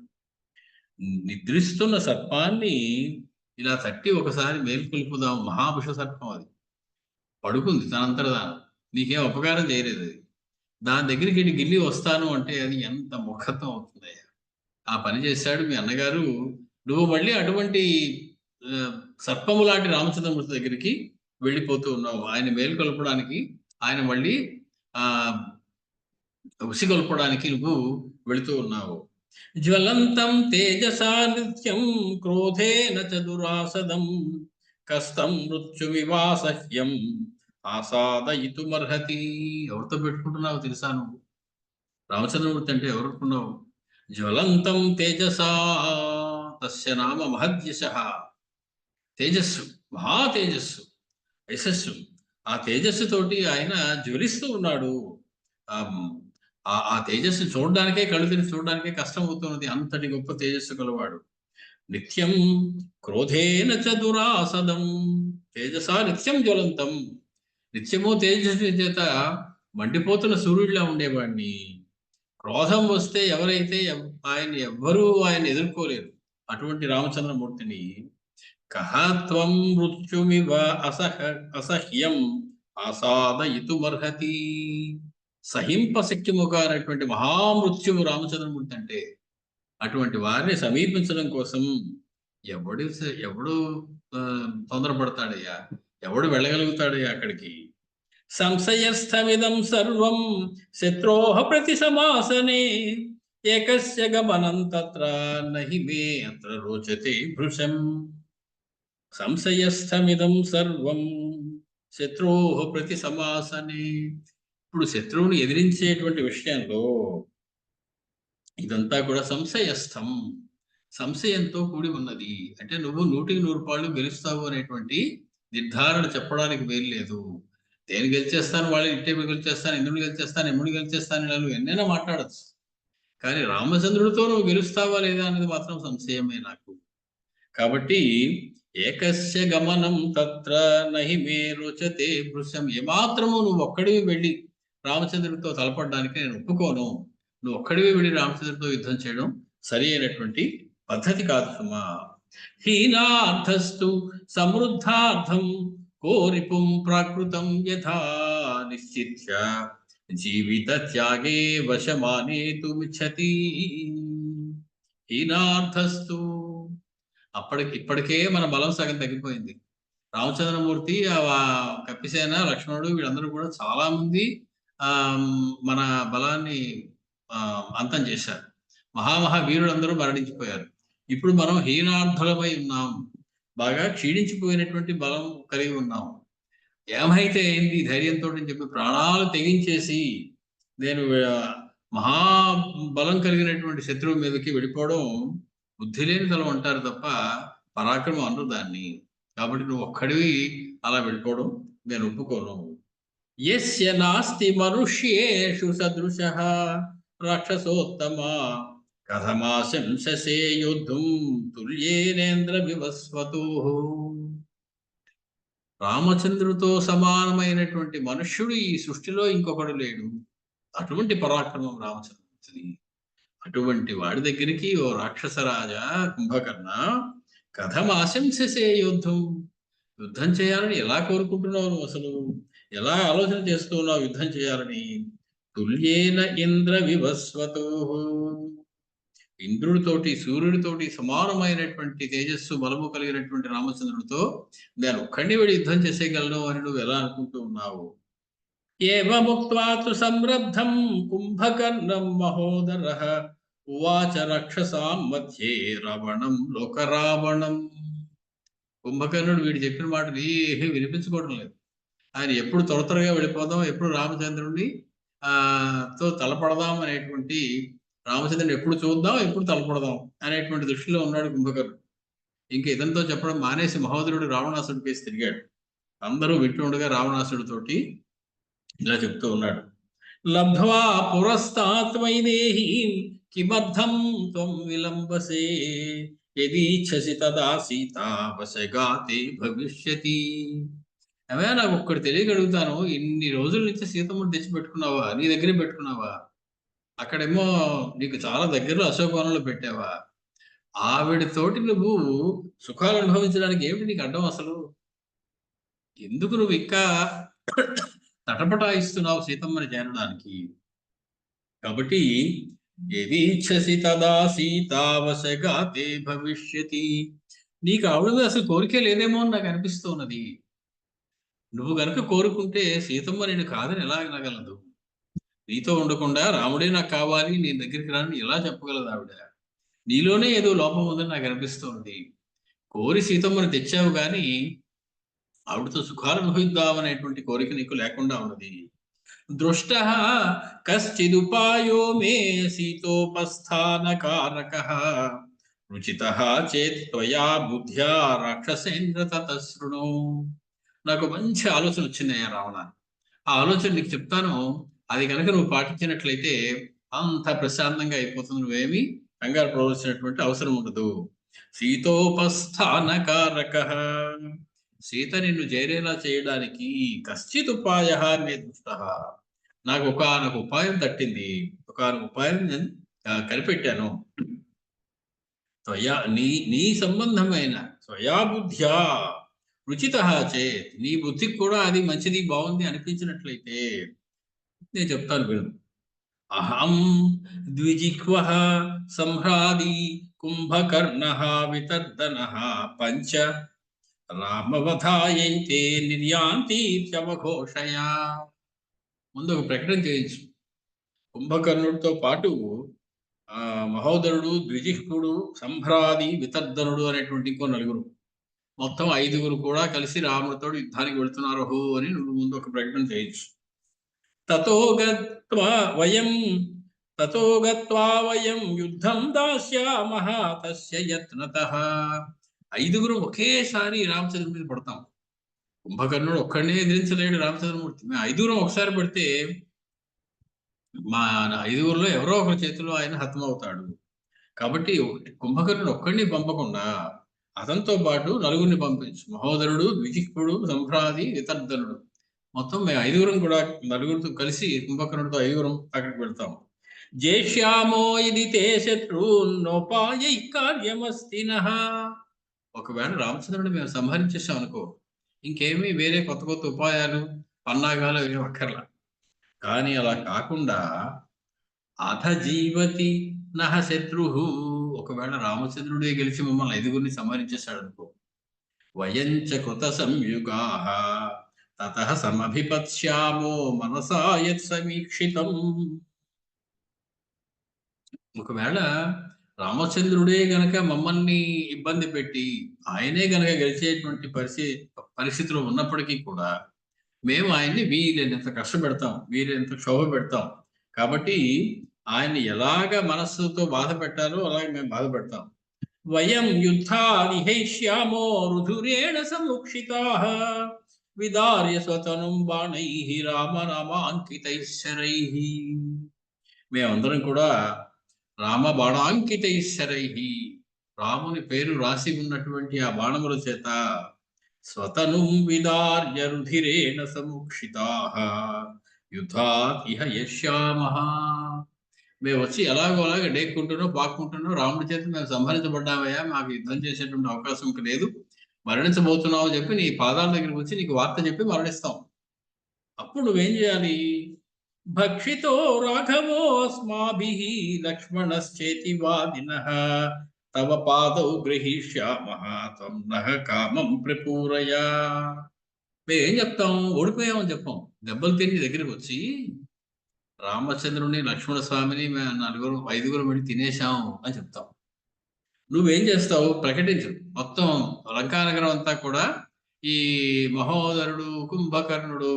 నిద్రిస్తున్న సర్పాన్ని ఇలా తట్టి ఒకసారి మేల్కొల్పుదాం. మహాపుష సర్పం అది పడుకుంది తనంతట దాని, నీకేం అపకారం చేయలేదు అది. దాని దగ్గరికి గిల్లి వస్తాను అంటే అది ఎంత ముఖతం అవుతుందయ్యా. ఆ పని చేశాడు మీ అన్నగారు. నువ్వు మళ్ళీ అటువంటి సర్పము లాంటి రామచంద్రమూర్తి దగ్గరికి వెళ్ళిపోతూ ఉన్నావు. ఆయన మేలుకొల్పడానికి, ఆయన మళ్ళీ ఆ ఉసిగొల్పడానికి నువ్వు వెళుతూ ఉన్నావు. జ్వలంతం తేజసా నిత్యం క్రోధేన చ దురాసదం కష్టం మృత్యువివాసహ్యం ఆసాదయితుమర్హతి. ఎవరితో పెట్టుకుంటున్నావు తెలుసా నువ్వు? రామచంద్రమూర్తి అంటే ఎవరు అనుకున్నావు? జ్వలంతం తేజసా తస్య నామ మహద్యశః. తేజస్సు, మహా తేజస్సు, యశస్సు. ఆ తేజస్సుతోటి ఆయన జ్వలిస్తూ ఉన్నాడు. ఆ తేజస్సు చూడడానికే, కళ్ళు తెరిచి చూడడానికే కష్టం అవుతున్నది. అంతటి గొప్ప తేజస్సు గలవాడు. నిత్యం క్రోధేన చ దురాసదం తేజసా నిత్యం జ్వలంతం. నిత్యము తేజస్సు చేత మండిపోతున్న సూర్యుడిలా ఉండేవాడిని. క్రోధం వస్తే ఎవరైతే ఎవ్వరూ ఆయన ఎదుర్కోలేరు. అటువంటి రామచంద్రమూర్తిని కహత్వం మృత్యుమివ అసహ్యం ఆసాదయితుమర్హతి. సహింపశక్యము కానటువంటి మహామృత్యువు రామచంద్రమూర్తి అంటే. అటువంటి వారిని సమీపించడం కోసం ఎవడు తొందరపడతాడయ్యా? ఎవడు వెళ్ళగలుగుతాడయ్యా అక్కడికి? సంశయస్థమిదం సర్వం శత్రోః ప్రతి సమాసనే ఏకస్య గమనం తత్ర నహి మే అత్ర రోచతే భృశం. సంశయస్థమిదం సర్వం శత్రోః ప్రతి సమాసనే. ఇప్పుడు శత్రువుని ఎదిరించేటువంటి విషయంలో ఇదంతా కూడా సంశయస్థం, సంశయంతో కూడి ఉన్నది. అంటే నువ్వు 100కి 100 గెలుస్తావు అనేటువంటి నిర్ధారణ చెప్పడానికి వీలు లేదు. నేను గెలిచేస్తాను, వాళ్ళు ఇంటే గెలిచేస్తాను, ఇంద్రుని గెలిచేస్తాను, ఎమ్ముని గెలిచేస్తాను, ఇలా నువ్వు ఎన్నైనా మాట్లాడచ్చు. కానీ రామచంద్రుడితో నువ్వు గెలుస్తావా లేదా అనేది మాత్రం సంశయమే నాకు. కాబట్టి ఏకస్య గమనం తత్ర నహి మే రోచతే భృశం. ఏమాత్రము నువ్వు ఒక్కడివి వెళ్ళి రామచంద్రుడితో తలపడడానికి నేను ఒప్పుకోను. నువ్వు ఒక్కడివి వెళ్ళి రామచంద్రుడితో యుద్ధం చేయడం సరి అయినటువంటి పద్ధతి కాదు సుమా. హీనార్థస్తు సమృద్ధార్థం కోరిపుం ప్రాకృతం యథా నిశ్చిత్య జీవిత త్యాగే వశమానేతుమిచ్చతి. హీనార్థస్తు. ఇప్పటికే మన బలం సగం తగ్గిపోయింది. రామచంద్రమూర్తి, కపిసేన, లక్ష్మణుడు వీళ్ళందరూ కూడా చాలా మంది మన బలాన్ని అంతం చేశారు. వీరులందరూ మరణించిపోయారు. ఇప్పుడు మనం హీనార్థులమై ఉన్నాం. బాగా క్షీణించిపోయినటువంటి బలం కలిగి ఉన్నాం. ఏమైతే అయింది ధైర్యంతో అని చెప్పి ప్రాణాలు తెగించేసి నేను మహాబలం కలిగినటువంటి శత్రువు మీదకి వెళ్ళిపోవడం బుద్ధి లేని తలం అంటారు తప్ప పరాక్రమం అనరు దాన్ని. కాబట్టి నువ్వు ఒక్కడివి అలా వెళ్ళిపోవడం నేను ఒప్పుకోను. యస్య నాస్తి మనుష్యేషు సదృశః రాక్షసోత్తమ కథమాశంససే యోద్ధుం తుల్యేనేంద్ర వివస్వతోః. రామచంద్రుడితో సమానమైనటువంటి మనుష్యుడు ఈ సృష్టిలో ఇంకొకడు లేడు. అటువంటి పరాక్రమం రామచంద్రుడిది. అటువంటి వాడి దగ్గరికి ఓ రాక్షసరాజా కుంభకర్ణ, కథం ఆశంససే యుద్ధం. యుద్ధం చేయాలని ఎలా కోరుకుంటున్నావు నువ్వు? అసలు ఎలా ఆలోచన చేస్తూ ఉన్నావు యుద్ధం చేయాలని? తుల్యేన ఇంద్ర వివస్వతో. ఇంద్రుడితోటి, సూర్యుడితోటి సమానమైనటువంటి తేజస్సు బలము కలిగినటువంటి రామచంద్రుడితో నేను ఒక్కడిని వెళ్ళి యుద్ధం చేసేయగలను అని నువ్వు ఎలా అనుకుంటూ ఉన్నావు? ఏవముక్త్వా తు సంరబ్ధం కుంభకర్ణం మహోదరః ఉవాచ రక్షసాం మధ్యే రావణం లోకరావణం. కుంభకర్ణుడు వీడు చెప్పిన మాటలు ఏమీ వినిపించుకోవడం లేదు. ఆయన ఎప్పుడు త్వరగా వెళ్ళిపోదాం, ఎప్పుడు రామచంద్రుడిని తో తలపడదాం అనేటువంటి, రామచంద్రుని ఎప్పుడు చూద్దాం, ఎప్పుడు తలపడదాం అనేటువంటి దృష్టిలో ఉన్నాడు కుంభకర్ణుడు. ఇంకా ఇదంతా చెప్పడం మానేసి మహోదరుడు రావణాసుడి కేసి తిరిగాడు. అందరూ వింటుండగా రావణాసుడితోటి ఇలా చెప్తూ ఉన్నాడు. లబ్ధ్వా పురస్తాత్ వైదేహీం కిమర్థం త్వం విలంబసే యదీచ్ఛసి తదా సీతా వశగాతే భవిష్యతి. ఏమైనా నాకు ఒక్కటి తెలియగలుగుతాను, ఇన్ని రోజుల నుంచి సీతమ్మని తెచ్చి పెట్టుకున్నావా? నీ దగ్గరే పెట్టుకున్నావా? అక్కడేమో నీకు చాలా దగ్గరలో అశోకవనంలో పెట్టావా? ఆవిడతోటి నువ్వు సుఖాలు అనుభవించడానికి ఏమిటి నీకు అడ్డం? అసలు ఎందుకు నువ్వు ఇంకా తటపటాయిస్తున్నావు సీతమ్మని చేరడానికి? కాబట్టి యదీచ్ఛసి తదా సీతావశగా తే భవిష్యతి. నీకు ఆవిడ మీద అసలు కోరికే లేదేమో అని నాకు అనిపిస్తున్నది. నువ్వు గనుక కోరుకుంటే సీతమ్మ నేను కాదని ఎలా అనగలదు? నీతో ఉండకుండా రాముడే నాకు కావాలి, నీ దగ్గరికి రాని ఎలా చెప్పగలదు ఆవిడ? నీలోనే ఏదో లోపం ఉందని నాకు అనిపిస్తోంది. కోరి సీతమ్మని తెచ్చావు కానీ ఆవిడతో సుఖాలు అనుభవిద్దామనేటువంటి కోరిక నీకు లేకుండా ఉన్నది. దృష్ట కశ్చిదుపాయో మే సీతోపస్థానకారకః రుచితః చేత్ త్వయా బుద్ధ్యా రాక్షసేంద్ర తతశృణు. నాకు మంచి ఆలోచన వచ్చిందయ్యా రావణ. ఆ ఆలోచన నీకు చెప్తాను. అది కనుక నువ్వు పాటించినట్లయితే అంత ప్రశాంతంగా అయిపోతుంది. నువ్వేమి కంగారు పడవలసినటువంటి అవసరం ఉండదు. సీతోపస్థానకారకః, సీత నిన్ను చేరేలా చేయడానికి కశ్చిత్ ఉపాయ మే దృష్ట, నాకు ఒకానొక ఉపాయం తట్టింది, ఒకానొక ఉపాయం నేను కనిపెట్టాను. త్వయా నీ సంబంధమైన త్వయా బుద్ధ్యా రుచితః చేత్, నీ బుద్ధికి కూడా అది మంచిది బాగుంది అనిపించినట్లయితే నేను చెప్తాను విను. అహం ద్విజిహ్వః సంహ్రాది కుంభకర్ణః వితర్దనః పంచ రామవధాయంతే నిర్యాంతి ఘోషయా. ముందు ఒక ప్రకటన చేయించు. కుంభకర్ణుడితో పాటు మహోదరుడు, ద్విజిహ్వుడు, సంభ్రాది, వితర్దనుడు అనేటువంటి ఇంకో నలుగురు, మొత్తం 5గురు కూడా కలిసి రాముడితో యుద్ధానికి వెళ్తున్నారు హో అని నువ్వు ముందు ఒక ప్రకటన చేయించు. తతో గత్వా వయం యుద్ధం దాస్యామః తస్య యత్నతః. 5గురు ఒకేసారి రామచంద్రుడి మీద పడతాం. కుంభకర్ణుడు ఒక్కడనే ఎదిరించలేడు రామచంద్రమూర్తి. మేము 5గురం ఒకసారి పడితే మా 5గురిలో ఎవరో ఒకరి చేతిలో ఆయన హతమవుతాడు. కాబట్టి కుంభకర్ణుడు ఒక్కడిని పంపకుండా అతనితో పాటు నలుగురిని పంపించు. మహోదరుడు, ద్విజిహ్వుడు, సంభ్రాది, వితర్దనుడు, మొత్తం మేము 5గురం కూడా నలుగురితో కలిసి కుంభకర్ణుడితో 5గురం అక్కడికి వెళ్తాం. జేష్యామో ఇది తే శత్రున్నోపాయై కార్యమస్తినః. ఒకవేళ రామచంద్రుడిని మేము సంహరించేసాం అనుకో, ఇంకేమీ వేరే కొత్త కొత్త ఉపాయాలు పన్నాగాలు ఏమి అక్కర్లా. కానీ అలా కాకుండా అథ జీవతి నహ శత్రు, ఒకవేళ రామచంద్రుడే గెలిచి మమ్మల్ని 5గురిని సంహరించేశాడు అనుకో, వయంచ కృత సంయుగాః తతః సమభిపత్స్యామో మనసా యత్ సమీక్షితం. ఒకవేళ రామచంద్రుడే గనక మమ్మల్ని ఇబ్బంది పెట్టి ఆయనే గనక గెలిచేటువంటి పరిస్థితిలో ఉన్నప్పటికీ కూడా మేము ఆయన్ని వీలైనంత కష్టపెడతాం, వీలైనంత క్షోభ పెడతాం. కాబట్టి ఆయన్ని ఎలాగ మనస్సుతో బాధ పెట్టాలో అలాగే మేము బాధ పెడతాం. వయం యుద్ధాదిహైష్యామో రుధురేణ సముక్షితాః విదార్య స్వతనం బాణైః రామనామాంకితైః శరైః. మేమందరం కూడా రామ బాణాంకితైః శరైః, రాముని పేరు రాసి ఉన్నటువంటి ఆ బాణముల చేత స్వతనుం విదార్య రుధిరేణ సముక్షితాః యుద్ధాత్ ఇహ యష్యామః. మేము వచ్చి ఎలాగో అలాగే డేక్కుంటున్నాం, పాక్కుంటున్నాం, రాముడి చేత మేము సంహరించబడ్డామయ్యా, మాకు యుద్ధం చేసేటువంటి అవకాశం ఇంక లేదు, మరణించబోతున్నావు అని చెప్పి నీ పాదాల దగ్గరికి వచ్చి నీకు వార్త చెప్పి మరణిస్తాం. అప్పుడు నువ్వేం చేయాలి? భక్షితో రాఘవో అస్మాభిః లక్ష్మణశ్చేతి వాదినః తవ పాదౌ గృహీష్యామః త్వం నః కామం ప్రపూరయ. మేమేం చెప్తాం? ఓడిపోయామని చెప్పాం. దెబ్బలు తిని దగ్గరికి వచ్చి రామచంద్రుని, లక్ష్మణ స్వామిని మేము 5గురు వెళ్ళి తినేశాము అని చెప్తాం. నువ్వేం చేస్తావు? ప్రకటించు. మొత్తం లంకానగరం అంతా కూడా ఈ మహోదరుడు, కుంభకర్ణుడు,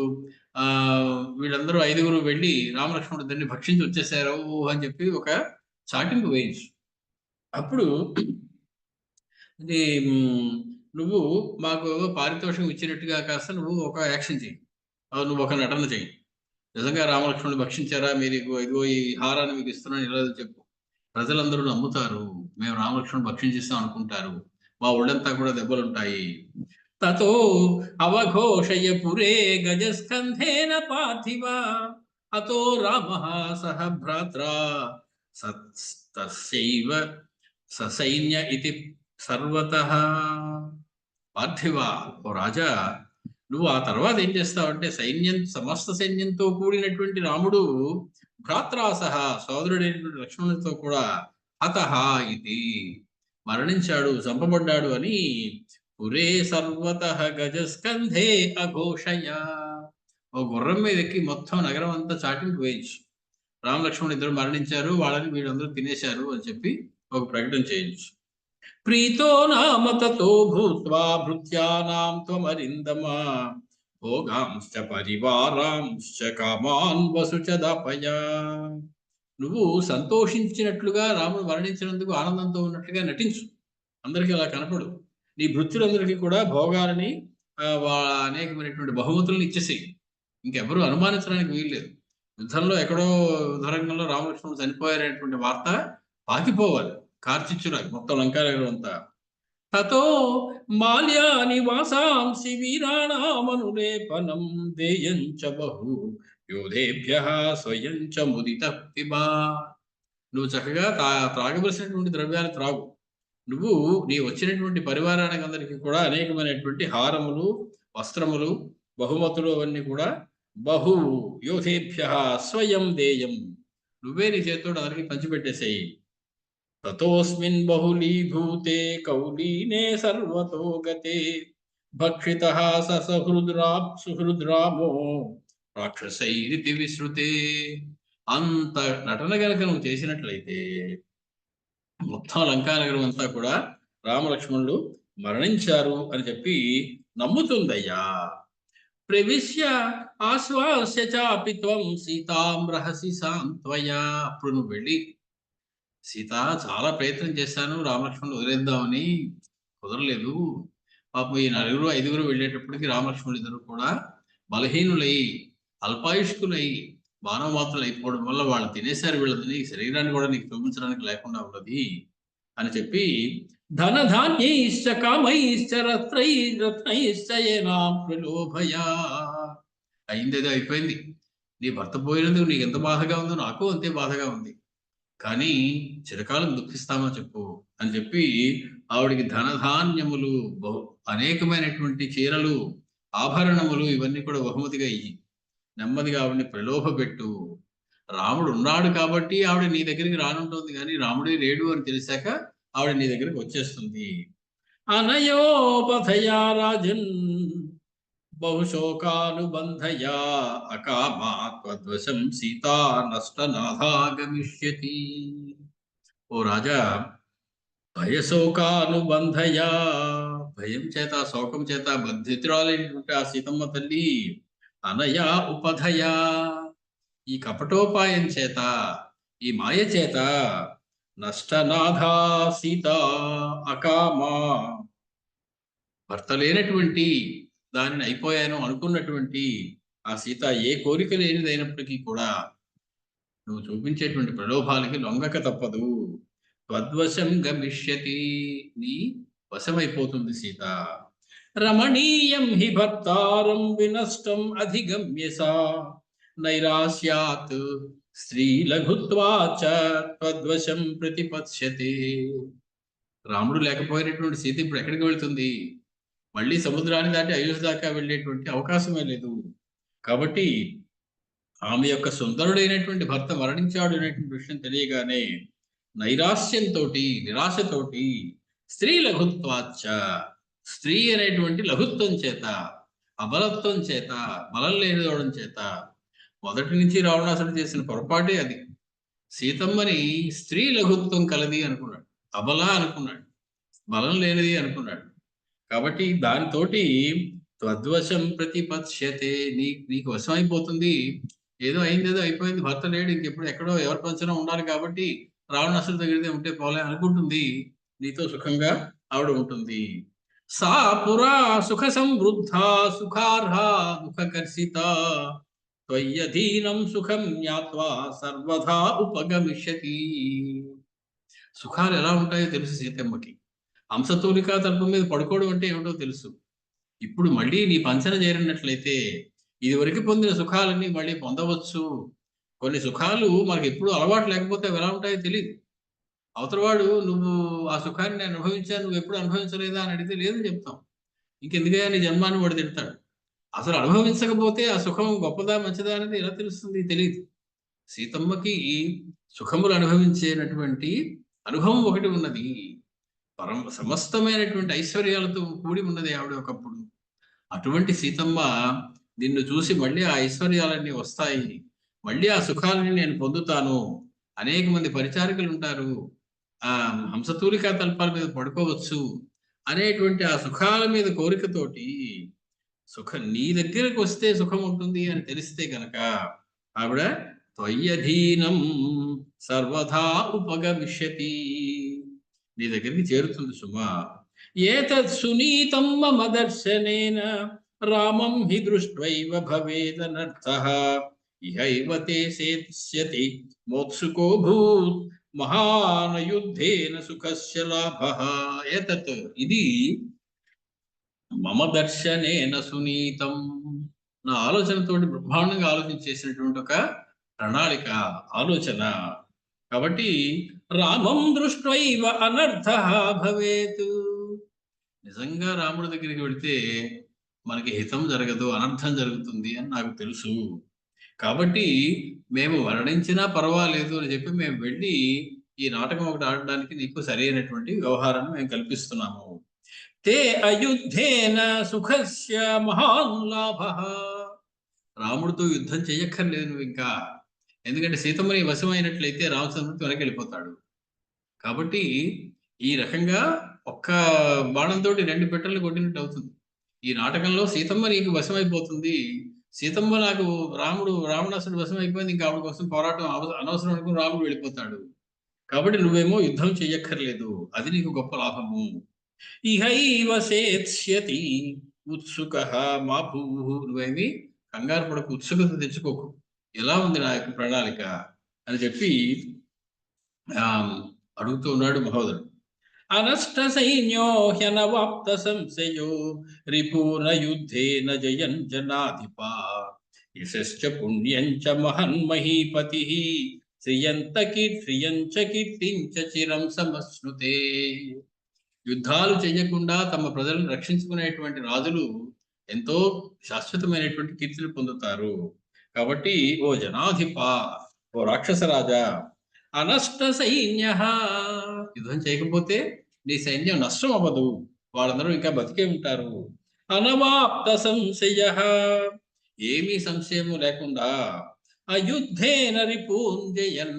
వీళ్ళందరూ 5గురు వెళ్ళి రామలక్ష్మణుడు దాన్ని భక్షించి వచ్చేసారు అని చెప్పి ఒక చాటింపు వేయించు. అప్పుడు నువ్వు మాకు పారితోషికం ఇచ్చినట్టుగా కాస్త నువ్వు ఒక యాక్షన్ చెయ్యి, నువ్వు ఒక నటన చెయ్యి. నిజంగా రామలక్ష్మణుడు భక్షించారా, మీరు ఇదిగో ఈ హారాన్ని మీకు ఇస్తున్నాను ఇలా చెప్పు. ప్రజలందరూ నమ్ముతారు, మేము రామలక్ష్మణుడు భక్షించిస్తాం అనుకుంటారు, మా ఒళ్ళంతా కూడా దెబ్బలుంటాయి. తతో అవఘోషయ పురే గజస్కంధేన పార్థివ అతో రామః సహ భ్రాత్రా తస్యైవ ససైన్య ఇతి సర్వతః. పార్థివ, ఓ రాజా, నువ్వు ఆ తర్వాత ఏం చేస్తావంటే సమస్త సైన్యంతో కూడినటువంటి రాముడు భ్రాత్రాసహ సోదరుడైనటువంటి లక్ష్మణుడితో కూడా హతహ ఇది మరణించాడు, చంపబడ్డాడు అని పురే సర్వతః గజస్కంధే అఘోషయ, ఓ గుర్రం మీద ఎక్కి మొత్తం నగరం అంతా చాటింపు వేయించు. రామ లక్ష్మణుడు ఇద్దరు మరణించారు, వాళ్ళని వీళ్ళందరూ తినేశారు అని చెప్పి ఒక ప్రకటన చేయించు. ప్రీతో నామ తతో భూత్వా భృత్యానాం త్వమరిందమా భోగాంశ్చ పరివారాంశ్చ కామాన్ వసుచ దాపయ. నువ్వు సంతోషించినట్లుగా రాముడు మరణించినందుకు ఆనందంతో ఉన్నట్లుగా నటించు, అందరికీ అలా కనపడు. నీ భృత్యులందరికీ కూడా భోగాలని అనేకమైనటువంటి బహుమతులను ఇచ్చేసేయి, ఇంకెవరూ అనుమానించడానికి వీల్లేదు. యుద్ధంలో ఎక్కడో యుద్ధరంగంలో రామలక్ష్మణుడు చనిపోయారనేటువంటి వార్త పాకిపోవాలి, కార్చిచ్చురాలి మొత్తం లంకానగరం అంతా. తతో మాల్యాని వాసాంసి వీరాణామనులేపనం దేయంచ బహు యోధేభ్యః స్వయం చ ముదితః పిబా. నువ్వు చక్కగా త్రాగవలసినటువంటి ద్రవ్యాలు త్రాగు. నువ్వు నీ వచ్చినటువంటి పరివారానికి అందరికీ కూడా అనేకమైనటువంటి హారములు, వస్త్రములు, బహుమతులు అవన్నీ కూడా బహు యోధేభ్యః స్వయం దేయం, నువ్వే నీ చేతితో అందరికీ పంచిపెట్టేసేయి. తతోస్మిన్ బహుళీభూతే కౌలీనే సర్వతో గతే భక్షితః సుహృద్రామో రాక్షసైరితి విశ్రుతే. అంత నటన గనక నువ్వు చేసినట్లయితే మొత్తం లంకానగరం అంతా కూడా రామలక్ష్మణులు మరణించారు అని చెప్పి నమ్ముతుందయ్యా. ప్రవిశ్య ఆశ్వాస్య చాపి త్వం సీతాం రహసి సాంత్వయ. అప్పుడు నువ్వు వెళ్ళి, సీత చాలా ప్రయత్నం చేశాను రామలక్ష్మణులు వదిలేద్దామని, కుదరలేదు. పాపం ఈ 4-5 వెళ్ళేటప్పటికి రామలక్ష్మణులు ఇద్దరు కూడా బలహీనులై అల్పాయుష్కులై మానవమాత్రలు అయిపోవడం వల్ల వాళ్ళు తినేశారు వీళ్ళని, శరీరాన్ని కూడా నీకు చూపించడానికి లేకుండా ఉన్నది అని చెప్పి ధనధాన్యైశ్చ కామైశ్చ రత్నైశ్చ ఏనాం ప్రలోభయా. అయిందేదో అయిపోయింది, నీ భర్త పోయినందుకు నీకు ఎంత బాధగా ఉందో నాకు అంతే బాధగా ఉంది, కానీ చిరకాలం దుఃఖిస్తామా చెప్పు అని చెప్పి ఆవిడికి ధనధాన్యములు, అనేకమైనటువంటి చీరలు, ఆభరణములు ఇవన్నీ కూడా బహుమతిగా ఇయ్యి, నెమ్మదిగా ఆవిడని ప్రలోభపెట్టు. రాముడు ఉన్నాడు కాబట్టి ఆవిడ నీ దగ్గరికి రానుంటుంది, కానీ రాముడే లేడు అని తెలిసాక ఆవిడ నీ దగ్గరికి వచ్చేస్తుంది. అనయోపథయా రాజన్ బహుశోకానుబంధయా అకామాత్వద్వశం సీతా నష్టనాథాగమిష్యతి. ఓ రాజా, భయశోకానుబంధయా, భయం చేత శోకం చేత బంధితురాలైనటువంటి ఆ సీతమ్మ తల్లి అనయా ఉపధయా, ఈ కపటోపాయం చేత, ఈ మాయ చేత, నష్టనాథా సీత అకామా, భర్త లేనటువంటి దానిని అయిపోయాను అనుకున్నటువంటి ఆ సీత ఏ కోరిక లేనిదైనప్పటికీ కూడా నువ్వు చూపించేటువంటి ప్రలోభాలకి లొంగక తప్పదు. త్వద్వశం గమిష్యతి, నీ వశమైపోతుంది సీత. రమణీయం హి భర్తారం వినష్టం అధిగమ్య సా నైరాస్యాత్ స్త్రీ లఘుత్వాచ త్వద్వశం ప్రతిపత్స్యతే. రాముడు లేకపోయినటువంటి సీత ఇప్పుడు ఎక్కడికి వెళ్తుంది? మళ్ళీ సముద్రాన్ని దాటి అయోధ్య దాకా వెళ్ళేటువంటి అవకాశమే లేదు. కాబట్టి ఆమె యొక్క సుందరుడైనటువంటి భర్త మరణించాడు అనేటువంటి విషయం తెలియగానే నైరాస్యంతో, నిరాశతోటి, స్త్రీ లఘుత్వాచ, స్త్రీ అనేటువంటి లఘుత్వం చేత, అబలత్వం చేత, బలం లేనిదవడం చేత, మొదటి నుంచి రావణాసుడు చేసిన పొరపాటే అది. సీతమ్మని స్త్రీ లఘుత్వం కలది అనుకున్నాడు, అబల అనుకున్నాడు, బలం లేనిది అనుకున్నాడు. కాబట్టి దానితోటి త్వద్వశం ప్రతిపత్స్యతే, నీకు వశం అయిపోతుంది. ఏదో అయిందేదో అయిపోయింది, భర్త లేడు, ఇంకెప్పుడు ఎక్కడో ఎవరి పంచనో ఉండాలి కాబట్టి రావణాసుడి దగ్గరదే ఉంటే పోలే అనుకుంటుంది. నీతో సుఖంగా ఆవిడ ఉంటుంది. సా పురా సుఖ సమృద్ధ సుఖార్హ దుఃఖకర్షిత త్వయ్యధీనం సుఖం జ్ఞాత్వా సర్వదా ఉపగమిష్యతి. సుఖాలు ఎలా ఉంటాయో తెలుసు సీతమ్మకి. హంసతూలికా తల్పం మీద పడుకోవడం అంటే ఏమిటో తెలుసు. ఇప్పుడు మళ్ళీ నీ పంచన చేరినట్లయితే ఇదివరకు పొందిన సుఖాలన్నీ మళ్ళీ పొందవచ్చు. కొన్ని సుఖాలు మనకి ఎప్పుడు అలవాటు లేకపోతే అవి ఎలా ఉంటాయో తెలియదు. అవతలవాడు నువ్వు ఆ సుఖాన్ని నేను అనుభవించాను, నువ్వు ఎప్పుడు అనుభవించలేదా అని అడిగితే లేదని చెప్తాం. ఇంకెందుకయ్యా నీ జన్మాన్ని వాడు తిడతాడు. అసలు అనుభవించకపోతే ఆ సుఖం గొప్పదా మంచిదా అనేది ఎలా తెలుస్తుంది? తెలియదు. సీతమ్మకి సుఖములు అనుభవించేటటువంటి అనుభవం ఒకటి ఉన్నది. సమస్తమైనటువంటి ఐశ్వర్యాలతో కూడి ఉన్నది ఆవిడ ఒకప్పుడు. అటువంటి సీతమ్మ నిన్ను చూసి మళ్ళీ ఆ ఐశ్వర్యాలన్నీ వస్తాయి, మళ్ళీ ఆ సుఖాలని నేను పొందుతాను, అనేక మంది పరిచారకులు ఉంటారు, ఆ హంసతూలికా తల్పాల మీద పడుకోవచ్చు అనేటువంటి ఆ సుఖాల మీద కోరికతోటి నీ దగ్గరకు వస్తే సుఖం ఉంటుంది అని తెలిస్తే గనక ఆవిడ త్వయ్యధీనం సర్వదా ఉపగమిష్యతి, నీ దగ్గరికి చేరుతుంది సుమా. ఏతత్ సునీతం మమ దర్శనేన రామం హి దృష్ట్వైవ భవేదనర్థః ఇహైవ తే సేత్స్యతి మోత్సుకో భూత్ మహాన యుద్ధేన సుఖస్య లాభః. ఏతత్ ఇది మమ దర్శనేన సునీతం, నా ఆలోచనతోటి బ్రహ్మాండంగా ఆలోచించేసినటువంటి ఒక ప్రణాళిక, ఆలోచన. కాబట్టి రామం దృష్ట్వైవ అనర్థః భవేత్, నిజంగా రాముడి దగ్గరికి వెళితే మనకి హితం జరగదు, అనర్థం జరుగుతుంది అని నాకు తెలుసు. కాబట్టి మేము వర్ణించినా పర్వాలేదు అని చెప్పి మేము వెళ్ళి ఈ నాటకం ఒకటి ఆడడానికి నీకు సరైనటువంటి వ్యవహారాన్ని మేము కల్పిస్తున్నాము. తే అయుద్ధేన సుఖస్య మహాన్ లాభః, రాముడితో యుద్ధం చెయ్యక్కర్లేదు నువ్వు ఇంకా. ఎందుకంటే సీతమ్మని వశమైనట్లయితే రామచంద్రుడికి వెనక్కి వెళ్ళిపోతాడు. కాబట్టి ఈ రకంగా ఒక్క బాణంతో 2 పెట్టెలు కొట్టినట్టు అవుతుంది. ఈ నాటకంలో సీతమ్మ నీకు వశమైపోతుంది. సీతమ్మ నాకు రావణాసుడు వశం అయిపోయింది, ఇంకా ఆవిడ కోసం పోరాటం అనవసరం అనుకుని రాముడు వెళ్ళిపోతాడు. కాబట్టి నువ్వేమో యుద్ధం చెయ్యక్కర్లేదు, అది నీకు గొప్ప లాభము. ఇహైవ సేత్స్యతి ఉత్సుకః మా భూః, నువ్వేమి కంగారు పడకు, ఉత్సుకత తెచ్చుకోకు, ఎలా ఉంది నా యొక్క ప్రణాళిక అని చెప్పి అడుగుతూ ఉన్నాడు మహోదరుడు. అనష్ట సైన్యో హ్యనవాప్త సంశయో రిపూర్ణ యుద్ధేన జయన్ జనాధిప యశశ్చ పుణ్యంచ మహన్మహీపతి శ్రియంచ కీర్తించ చిరం సమశ్నుతే. యుద్ధాలు చేయకుండా తమ ప్రజలను రక్షించుకునేటువంటి రాజులు ఎంతో శాశ్వతమైనటువంటి కీర్తిని పొందుతారు. కాబట్టి ఓ జనాధిప, ఓ రాక్షస రాజా, అనష్ట సైన్య, యుద్ధం చేయకపోతే నీ సైన్యం నష్టం అవ్వదు, వాళ్ళందరూ ఇంకా బతికే ఉంటారు. అనవాప్త సంశయ, ఏమీ సంశయము లేకుండా, అయుద్ధేన రిపూన్ జయన్,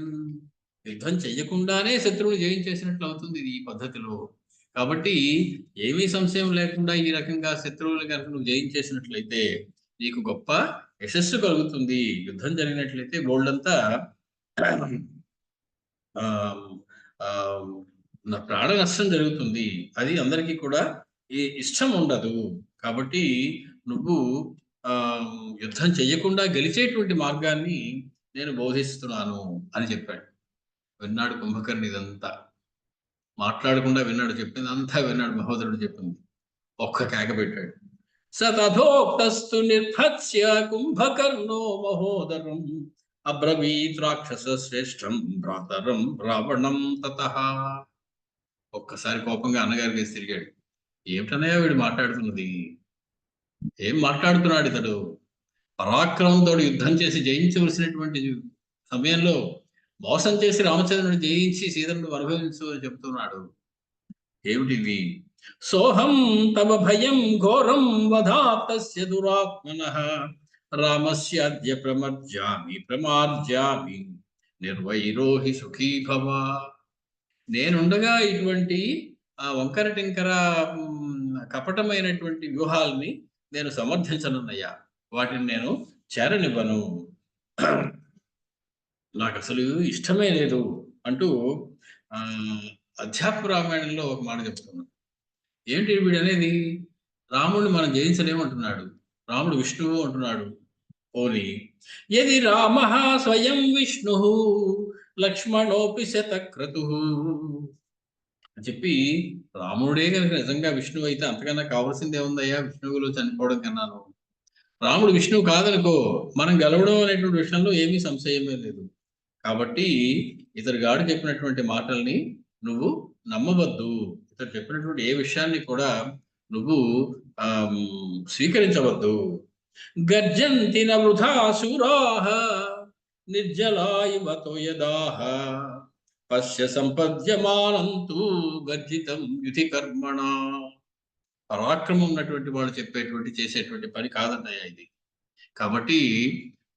యుద్ధం చెయ్యకుండానే శత్రువులు జయించేసినట్లు అవుతుంది ఈ పద్ధతిలో. కాబట్టి ఏమీ సంశయం లేకుండా ఈ రకంగా శత్రువులు కనుక నువ్వు జయించేసినట్లయితే నీకు గొప్ప యశస్సు కలుగుతుంది. యుద్ధం జరిగినట్లయితే బోల్డంతా నా ప్రాణ నష్టం జరుగుతుంది, అది అందరికీ కూడా ఇష్టం ఉండదు. కాబట్టి నువ్వు యుద్ధం చెయ్యకుండా గెలిచేటువంటి మార్గాన్ని నేను బోధిస్తున్నాను అని చెప్పాడు. విన్నాడు కుంభకర్ణి, ఇదంతా మాట్లాడకుండా విన్నాడు, చెప్పింది అంతా విన్నాడు. మహోదరుడు చెప్పింది ఒక్క కేక పెట్టాడు. సతథోక్తస్తు నిర్భత్స్య కుంభకర్ణో మహోదరం అబ్రవీత్ రాక్షస శ్రేష్టం భ్రాతరం రావణం తతః. ఒక్కసారి కోపంగా అన్నగారి వేసి తిరిగాడు. ఏమిటనయ్యా వీడు మాట్లాడుతున్నది, ఏం మాట్లాడుతున్నాడు ఇతడు? పరాక్రమంతో యుద్ధం చేసి జయించవలసినటువంటి సమయంలో మోసం చేసి రామచంద్రుని జయించి సీతను అనుభవించు అని చెప్తున్నాడు. ఏమిటివి? సోహం తవ భయం ఘోరం వధాతస్య దురాత్మనః రామస్యాద్య ప్రమార్జామి నిర్వైరోహి సుఖీ భవ. నేనుండగా ఇటువంటి వంకర టింకర కపటమైనటువంటి వ్యూహాల్ని నేను సమర్థించనున్నయ్యా, వాటిని నేను చేరనివ్వను, నాకు అసలు ఇష్టమే లేదు అంటూ అధ్యాత్మ రామాయణంలో ఒక మాట చెప్తున్నాడు. ఏంటి వీడు అనేది? రాముడిని మనం జయించలేమంటున్నాడు, రాముడు విష్ణువు అంటున్నాడు. ఓలి యది రామ స్వయం విష్ణు లక్ష్మణోపి శతక్రతు అని చెప్పి, రాముడే కనుక నిజంగా విష్ణువు అయితే అంతకన్నా కావాల్సిందే ఉందయ్యా విష్ణువులో చనిపోవడం కన్నాను. రాముడు విష్ణువు కాదనుకో, మనం గెలవడం అనేటువంటి విషయంలో ఏమీ సంశయమే లేదు. కాబట్టి ఇతడు గాడు చెప్పినటువంటి మాటల్ని నువ్వు నమ్మవద్దు, ఇతడు చెప్పినటువంటి ఏ విషయాన్ని కూడా నువ్వు స్వీకరించవద్దు. గర్జంతి న వృథా శూరాః నిర్జలా ఇవ తోయదాః పశ్య సంపద్యమానం తు గర్జితం యుధి కర్మణా. పరాక్రమం ఉన్నటువంటి వాళ్ళు చెప్పేటువంటి చేసేటువంటి పని కాదన్నయ్య ఇది. కాబట్టి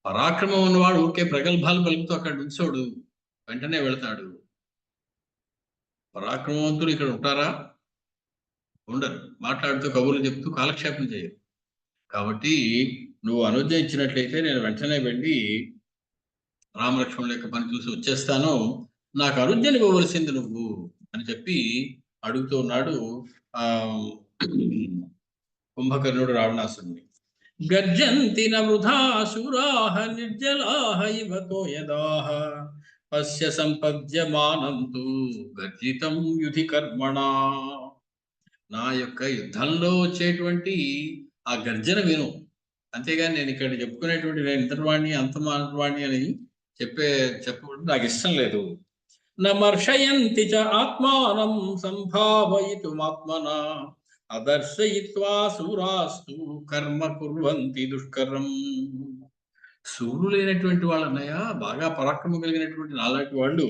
పరాక్రమం ఉన్నవాడు ఊరికే ప్రగల్భాలు పలుకుతూ అక్కడ నుంచోడు, వెంటనే వెళతాడు. పరాక్రమవంతులు ఇక్కడ ఉంటారా? ఉండరు. మాట్లాడుతూ కబుర్లు చెప్తూ కాలక్షేపం చేయరు. కాబట్టి నువ్వు అనుజ్ఞ ఇచ్చినట్లయితే నేను వెంటనే వెళ్ళి రామలక్ష్మణుల యొక్క పని చూసి వచ్చేస్తాను, నాకు అనుజ్ఞని ఇవ్వవలసింది నువ్వు అని చెప్పి అడుగుతూ ఉన్నాడు ఆ కుంభకర్ణుడు రావణాసురుని. గర్జంతి న వృథా శూరాః నిర్జలాః ఇవ తోయదాః పశ్య సంపద్యమానం తు గర్జితం యుధి కర్మణా. నా యొక్క యుద్ధంలో వచ్చేటువంటి ఆ గర్జన విను, అంతేగాని నేను ఇక్కడ చెప్పుకునేటువంటి నేను ఇంతటివాణ్ణి అంతమానవాణ్ణి అని చెప్పడం నాకు ఇష్టం లేదు. నమర్షయంతి చ ఆత్మానం సంభావయితుమాత్మనా అదర్శయిత్వా శూరాస్తు కర్మ కుర్వంతి దుష్కరం. శూరులైనటువంటి వాళ్ళన్నయ్య, బాగా పరాక్రమం కలిగినటువంటి నాలాంటి వాళ్ళు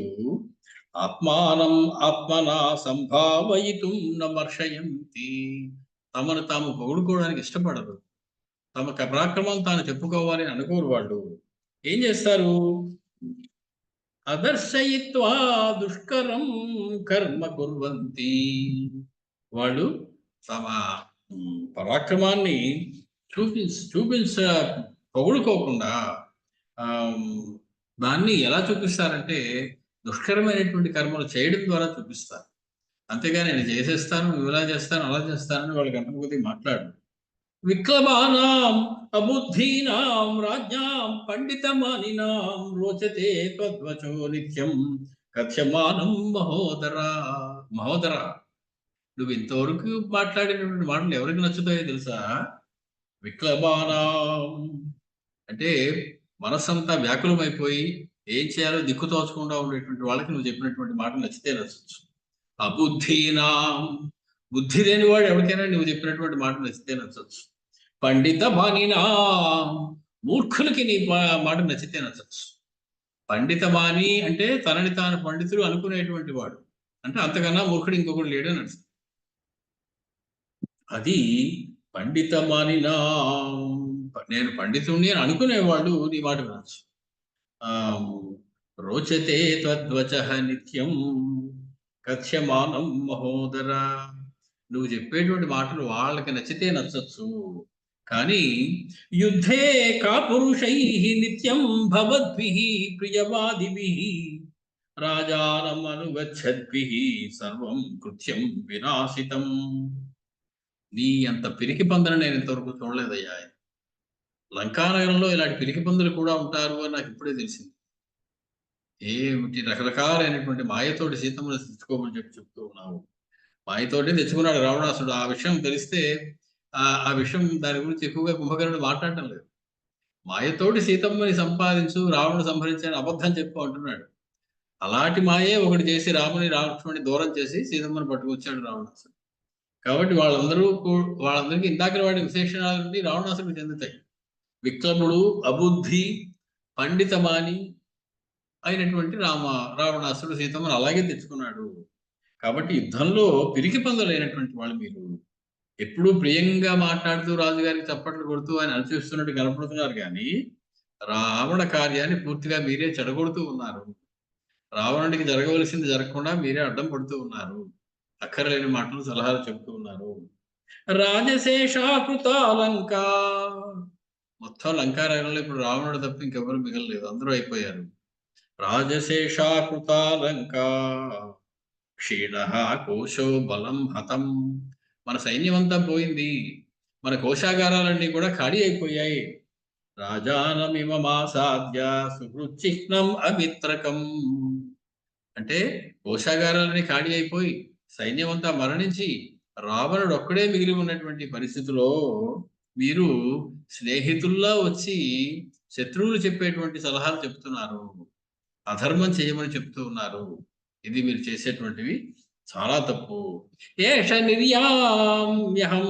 ఆత్మానం ఆత్మనా సంభావయితుం నమర్షయంతి, తమను తాము పొగుడుకోవడానికి ఇష్టపడరు, తమ పరాక్రమం తాను చెప్పుకోవాలి అనుకోరు. వాళ్ళు ఏం చేస్తారు? అదర్శయిత్వా దుష్కరం కర్మ కుర్వంతి, వాళ్ళు తమ పరాక్రమాన్ని పొగుడుకోకుండా దాన్ని ఎలా చూపిస్తారంటే దుష్కరమైనటువంటి కర్మలు చేయడం ద్వారా చూపిస్తారు. అంతేగాని నేను చేసేస్తాను, ఇలా చేస్తాను, అలా చేస్తానని వాళ్ళకి అంత కొద్దిగా మాట్లాడు. విక్లబానాం అబుద్ధీనాం రాజ్యాం పండితమానినాం రోచతే త్వద్వచో నిత్యం కథ్యమానం మహోదరా. మహోదరా, నువ్వు ఇంతవరకు మాట్లాడినటువంటి మాటలు ఎవరికి నచ్చుతాయో తెలుసా? విక్లబానాం అంటే మనస్సంతా వ్యాకులమైపోయి ఏం చేయాలో దిక్కు తోచకుండా ఉండేటువంటి వాళ్ళకి నువ్వు చెప్పినటువంటి మాటలు నచ్చితే నచ్చచ్చు. అబుద్ధీనాం, బుద్ధి లేని వాడు ఎవరికైనా నువ్వు చెప్పినటువంటి మాట నచ్చితే నచ్చచ్చు. పండిత బాణినా, మూర్ఖులకి నీ మాట నచ్చితే నచ్చచ్చు. పండితమాని అంటే తనని తాను పండితుడు అనుకునేటువంటి వాడు, అంటే అంతకన్నా మూర్ఖుడు ఇంకొకడు లేడని అర్థం. అది పండితమానినా, నేను పండితుణ్ణి అని అనుకునేవాళ్ళు నీ మాట వినొచ్చు. రోచతే త్వద్వచః నిత్యం కథ్యమానం మహోదర, నువ్వు చెప్పేటువంటి మాటలు వాళ్ళకి నచ్చితే నచ్చచ్చు. కానీ యుద్ధే కాపురుషైః నిత్యం భవద్భిః ప్రియవాదిభిః రాజానం అనుగచ్చద్భిః సర్వం కృత్యం వినాశితం. నీ అంత పిరికి పందులు నేను ఇంతవరకు చూడలేదయ్యా. లంకానగరంలో ఇలాంటి పిరికి పందులు కూడా ఉంటారు అని నాకు ఇప్పుడే తెలిసింది. ఏమిటి రకరకాలైనటువంటి మాయతోటి సీతమ్మని తెచ్చుకోమని చెప్తూ ఉన్నావు. మాయతోటి తెచ్చుకున్నాడు రావణాసుడు. ఆ విషయం తెలిస్తే ఆ విషయం దాని గురించి ఎక్కువగా కుంభకర్ణుడు మాట్లాడటం లేదు. మాయతోటి సీతమ్మని సంపాదించు, రావణుడు సంహరించని అబద్ధం చెప్పు అంటున్నాడు. అలాంటి మాయే ఒకటి చేసి లక్ష్మణుని దూరం చేసి సీతమ్మని పట్టుకొచ్చాడు రావణాసుడు. కాబట్టి వాళ్ళందరికీ ఇందాక వాడి విశేషణాలన్నీ రావణాసుడికి చెందుతాయి. విక్రముడు, అబుద్ధి, పండితమాని అయినటువంటి రావణాసుడు సీతమ్మను అలాగే తెచ్చుకున్నాడు. కాబట్టి యుద్ధంలో పిరికి పందులైనటువంటి వాళ్ళు మీరు ఎప్పుడూ ప్రియంగా మాట్లాడుతూ రాజుగారికి చప్పట్లు కొడుతూ ఆయన అనుసరిస్తున్నట్టు కనపడుతున్నారు, కానీ రావణ కార్యాన్ని పూర్తిగా మీరే చెడగొడుతూ ఉన్నారు. రావణుడికి జరగవలసింది జరగకుండా మీరే అడ్డం పడుతూ ఉన్నారు. అక్కర్లేని మాటలు సలహాలు చెబుతూ ఉన్నారు. రాజశేషాకృతాలంక, మొత్తం లంకానగరంలో ఇప్పుడు రావణుడు తప్ప ఇంకెవరు మిగలలేదు, అందరూ అయిపోయారు. రాజశేషాకృతాలంక క్షీణః కోశో బలం హతం, మన సైన్యం అంతా పోయింది, మన కోశాగారాలన్నీ కూడా ఖాళీ అయిపోయాయి. రాజానమిమమాసాద్య సుహృచ్చిహ్నం అమిత్రకం, అంటే కోశాగారాలన్నీ ఖాళీ అయిపోయి సైన్యం అంతా మరణించి రావణుడు ఒక్కడే మిగిలి ఉన్నటువంటి పరిస్థితిలో మీరు స్నేహితుల్లా వచ్చి శత్రువులు చెప్పేటువంటి సలహాలు చెప్తున్నారు, అధర్మం చేయమని చెప్తూ ఉన్నారు. ఇది మీరు చేసేటువంటివి చాలా తప్పు. ఏష నిర్యామ్యహం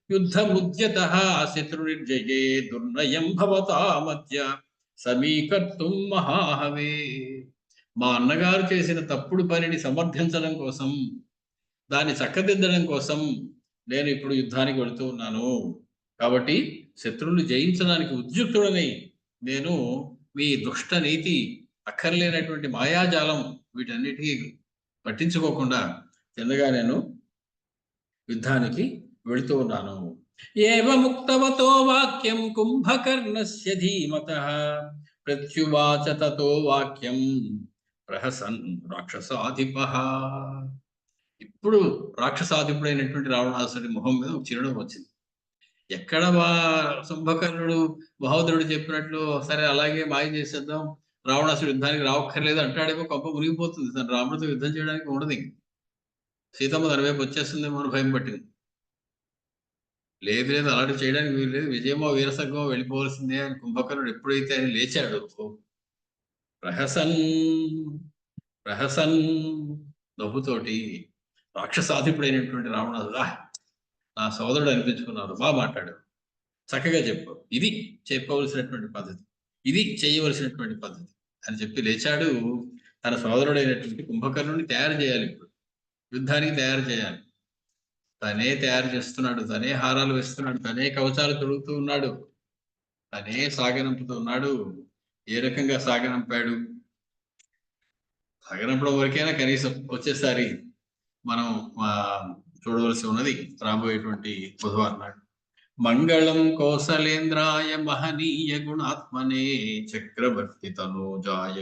యుద్ధముద్యతః శత్రునిర్జయే దుర్నయం భవతా మధ్య సమీకర్తుం మహాహవే. మా అన్నగారు చేసిన తప్పుడు పనిని సమర్థించడం కోసం, దాన్ని చక్కదిద్దడం కోసం నేను ఇప్పుడు యుద్ధానికి వెళుతూ ఉన్నాను. కాబట్టి శత్రువులు జయించడానికి ఉద్యుక్తుడనై నేను మీ దుష్ట నీతి, అక్కర్లేనటువంటి మాయాజాలం వీటన్నిటికీ పట్టించుకోకుండా చిన్నగా నేను యుద్ధానికి వెళుతూ ఉన్నాను. ఏవముక్తవతో వాక్యం కుంభకర్ణస్య ధీమతః ప్రత్యువాచ తతో వాక్యం ప్రహసన్ రాక్షసాధిపః. ఇప్పుడు రాక్షసాధిపుడైనటువంటి రావణాసుడి మొహం మీద ఒక చిరునవ్వు వచ్చింది. ఎక్కడ కుంభకర్ణుడు మహోదరుడు చెప్పినట్లు సరే అలాగే మాయ చేసేద్దాం, రావణాసుడు యుద్ధానికి రావక్కర్లేదు అంటాడేమో, కొంప మునిగిపోతుంది. తను రాముడితో యుద్ధం చేయడానికి ఉండదు. సీతమ్మ తన వైపు వచ్చేస్తుందేమో అని భయం పట్టింది. లేదు లేదు, అలాంటి చేయడానికి వీలు లేదు, విజయమో వీరసంగమో వెళ్ళిపోవలసిందే అని కుంభకర్ణుడు ఎప్పుడైతే ఆయన లేచాడు, ప్రహసన్ ప్రహసన్ నవ్వుతోటి రాక్షసాధిపుడైనటువంటి రావణాసుడు, నా సోదరుడు అనిపించుకున్నాడు, బాగా మాట్లాడాడు, చక్కగా చెప్పు, ఇది చెప్పవలసినటువంటి పద్ధతి, ఇది చేయవలసినటువంటి పద్ధతి అని చెప్పి లేచాడు. తన సోదరుడైనటువంటి కుంభకర్ణుని తయారు చేయాలి, ఇప్పుడు యుద్ధానికి తయారు చేయాలి. తనే తయారు చేస్తున్నాడు, తనే హారాలు వేస్తున్నాడు, తనే కవచాలు తొడుగుతూ ఉన్నాడు, తనే సాగనంపుతూ ఉన్నాడు. ఏ రకంగా సాగనంపాడు? సాగనంపడం వరకైనా కనీసం వచ్చేసారి మనం చూడవలసి ఉన్నది రాబోయేటువంటి బుధవారం నాడు. మంగళం కౌసలేంద్రాయ మహనీయ గుణాత్మనే చక్రవర్తి తనూజాయ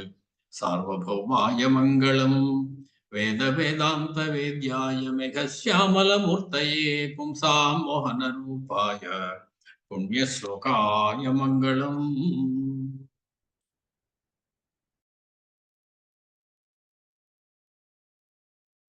సార్వభౌమాయ మంగళం వేద వేదాంత వేద్యాయ మేఘశ్యామల మూర్తయే పుంసాం మోహన రూపాయ పుణ్యశ్లోకాయ మంగళం.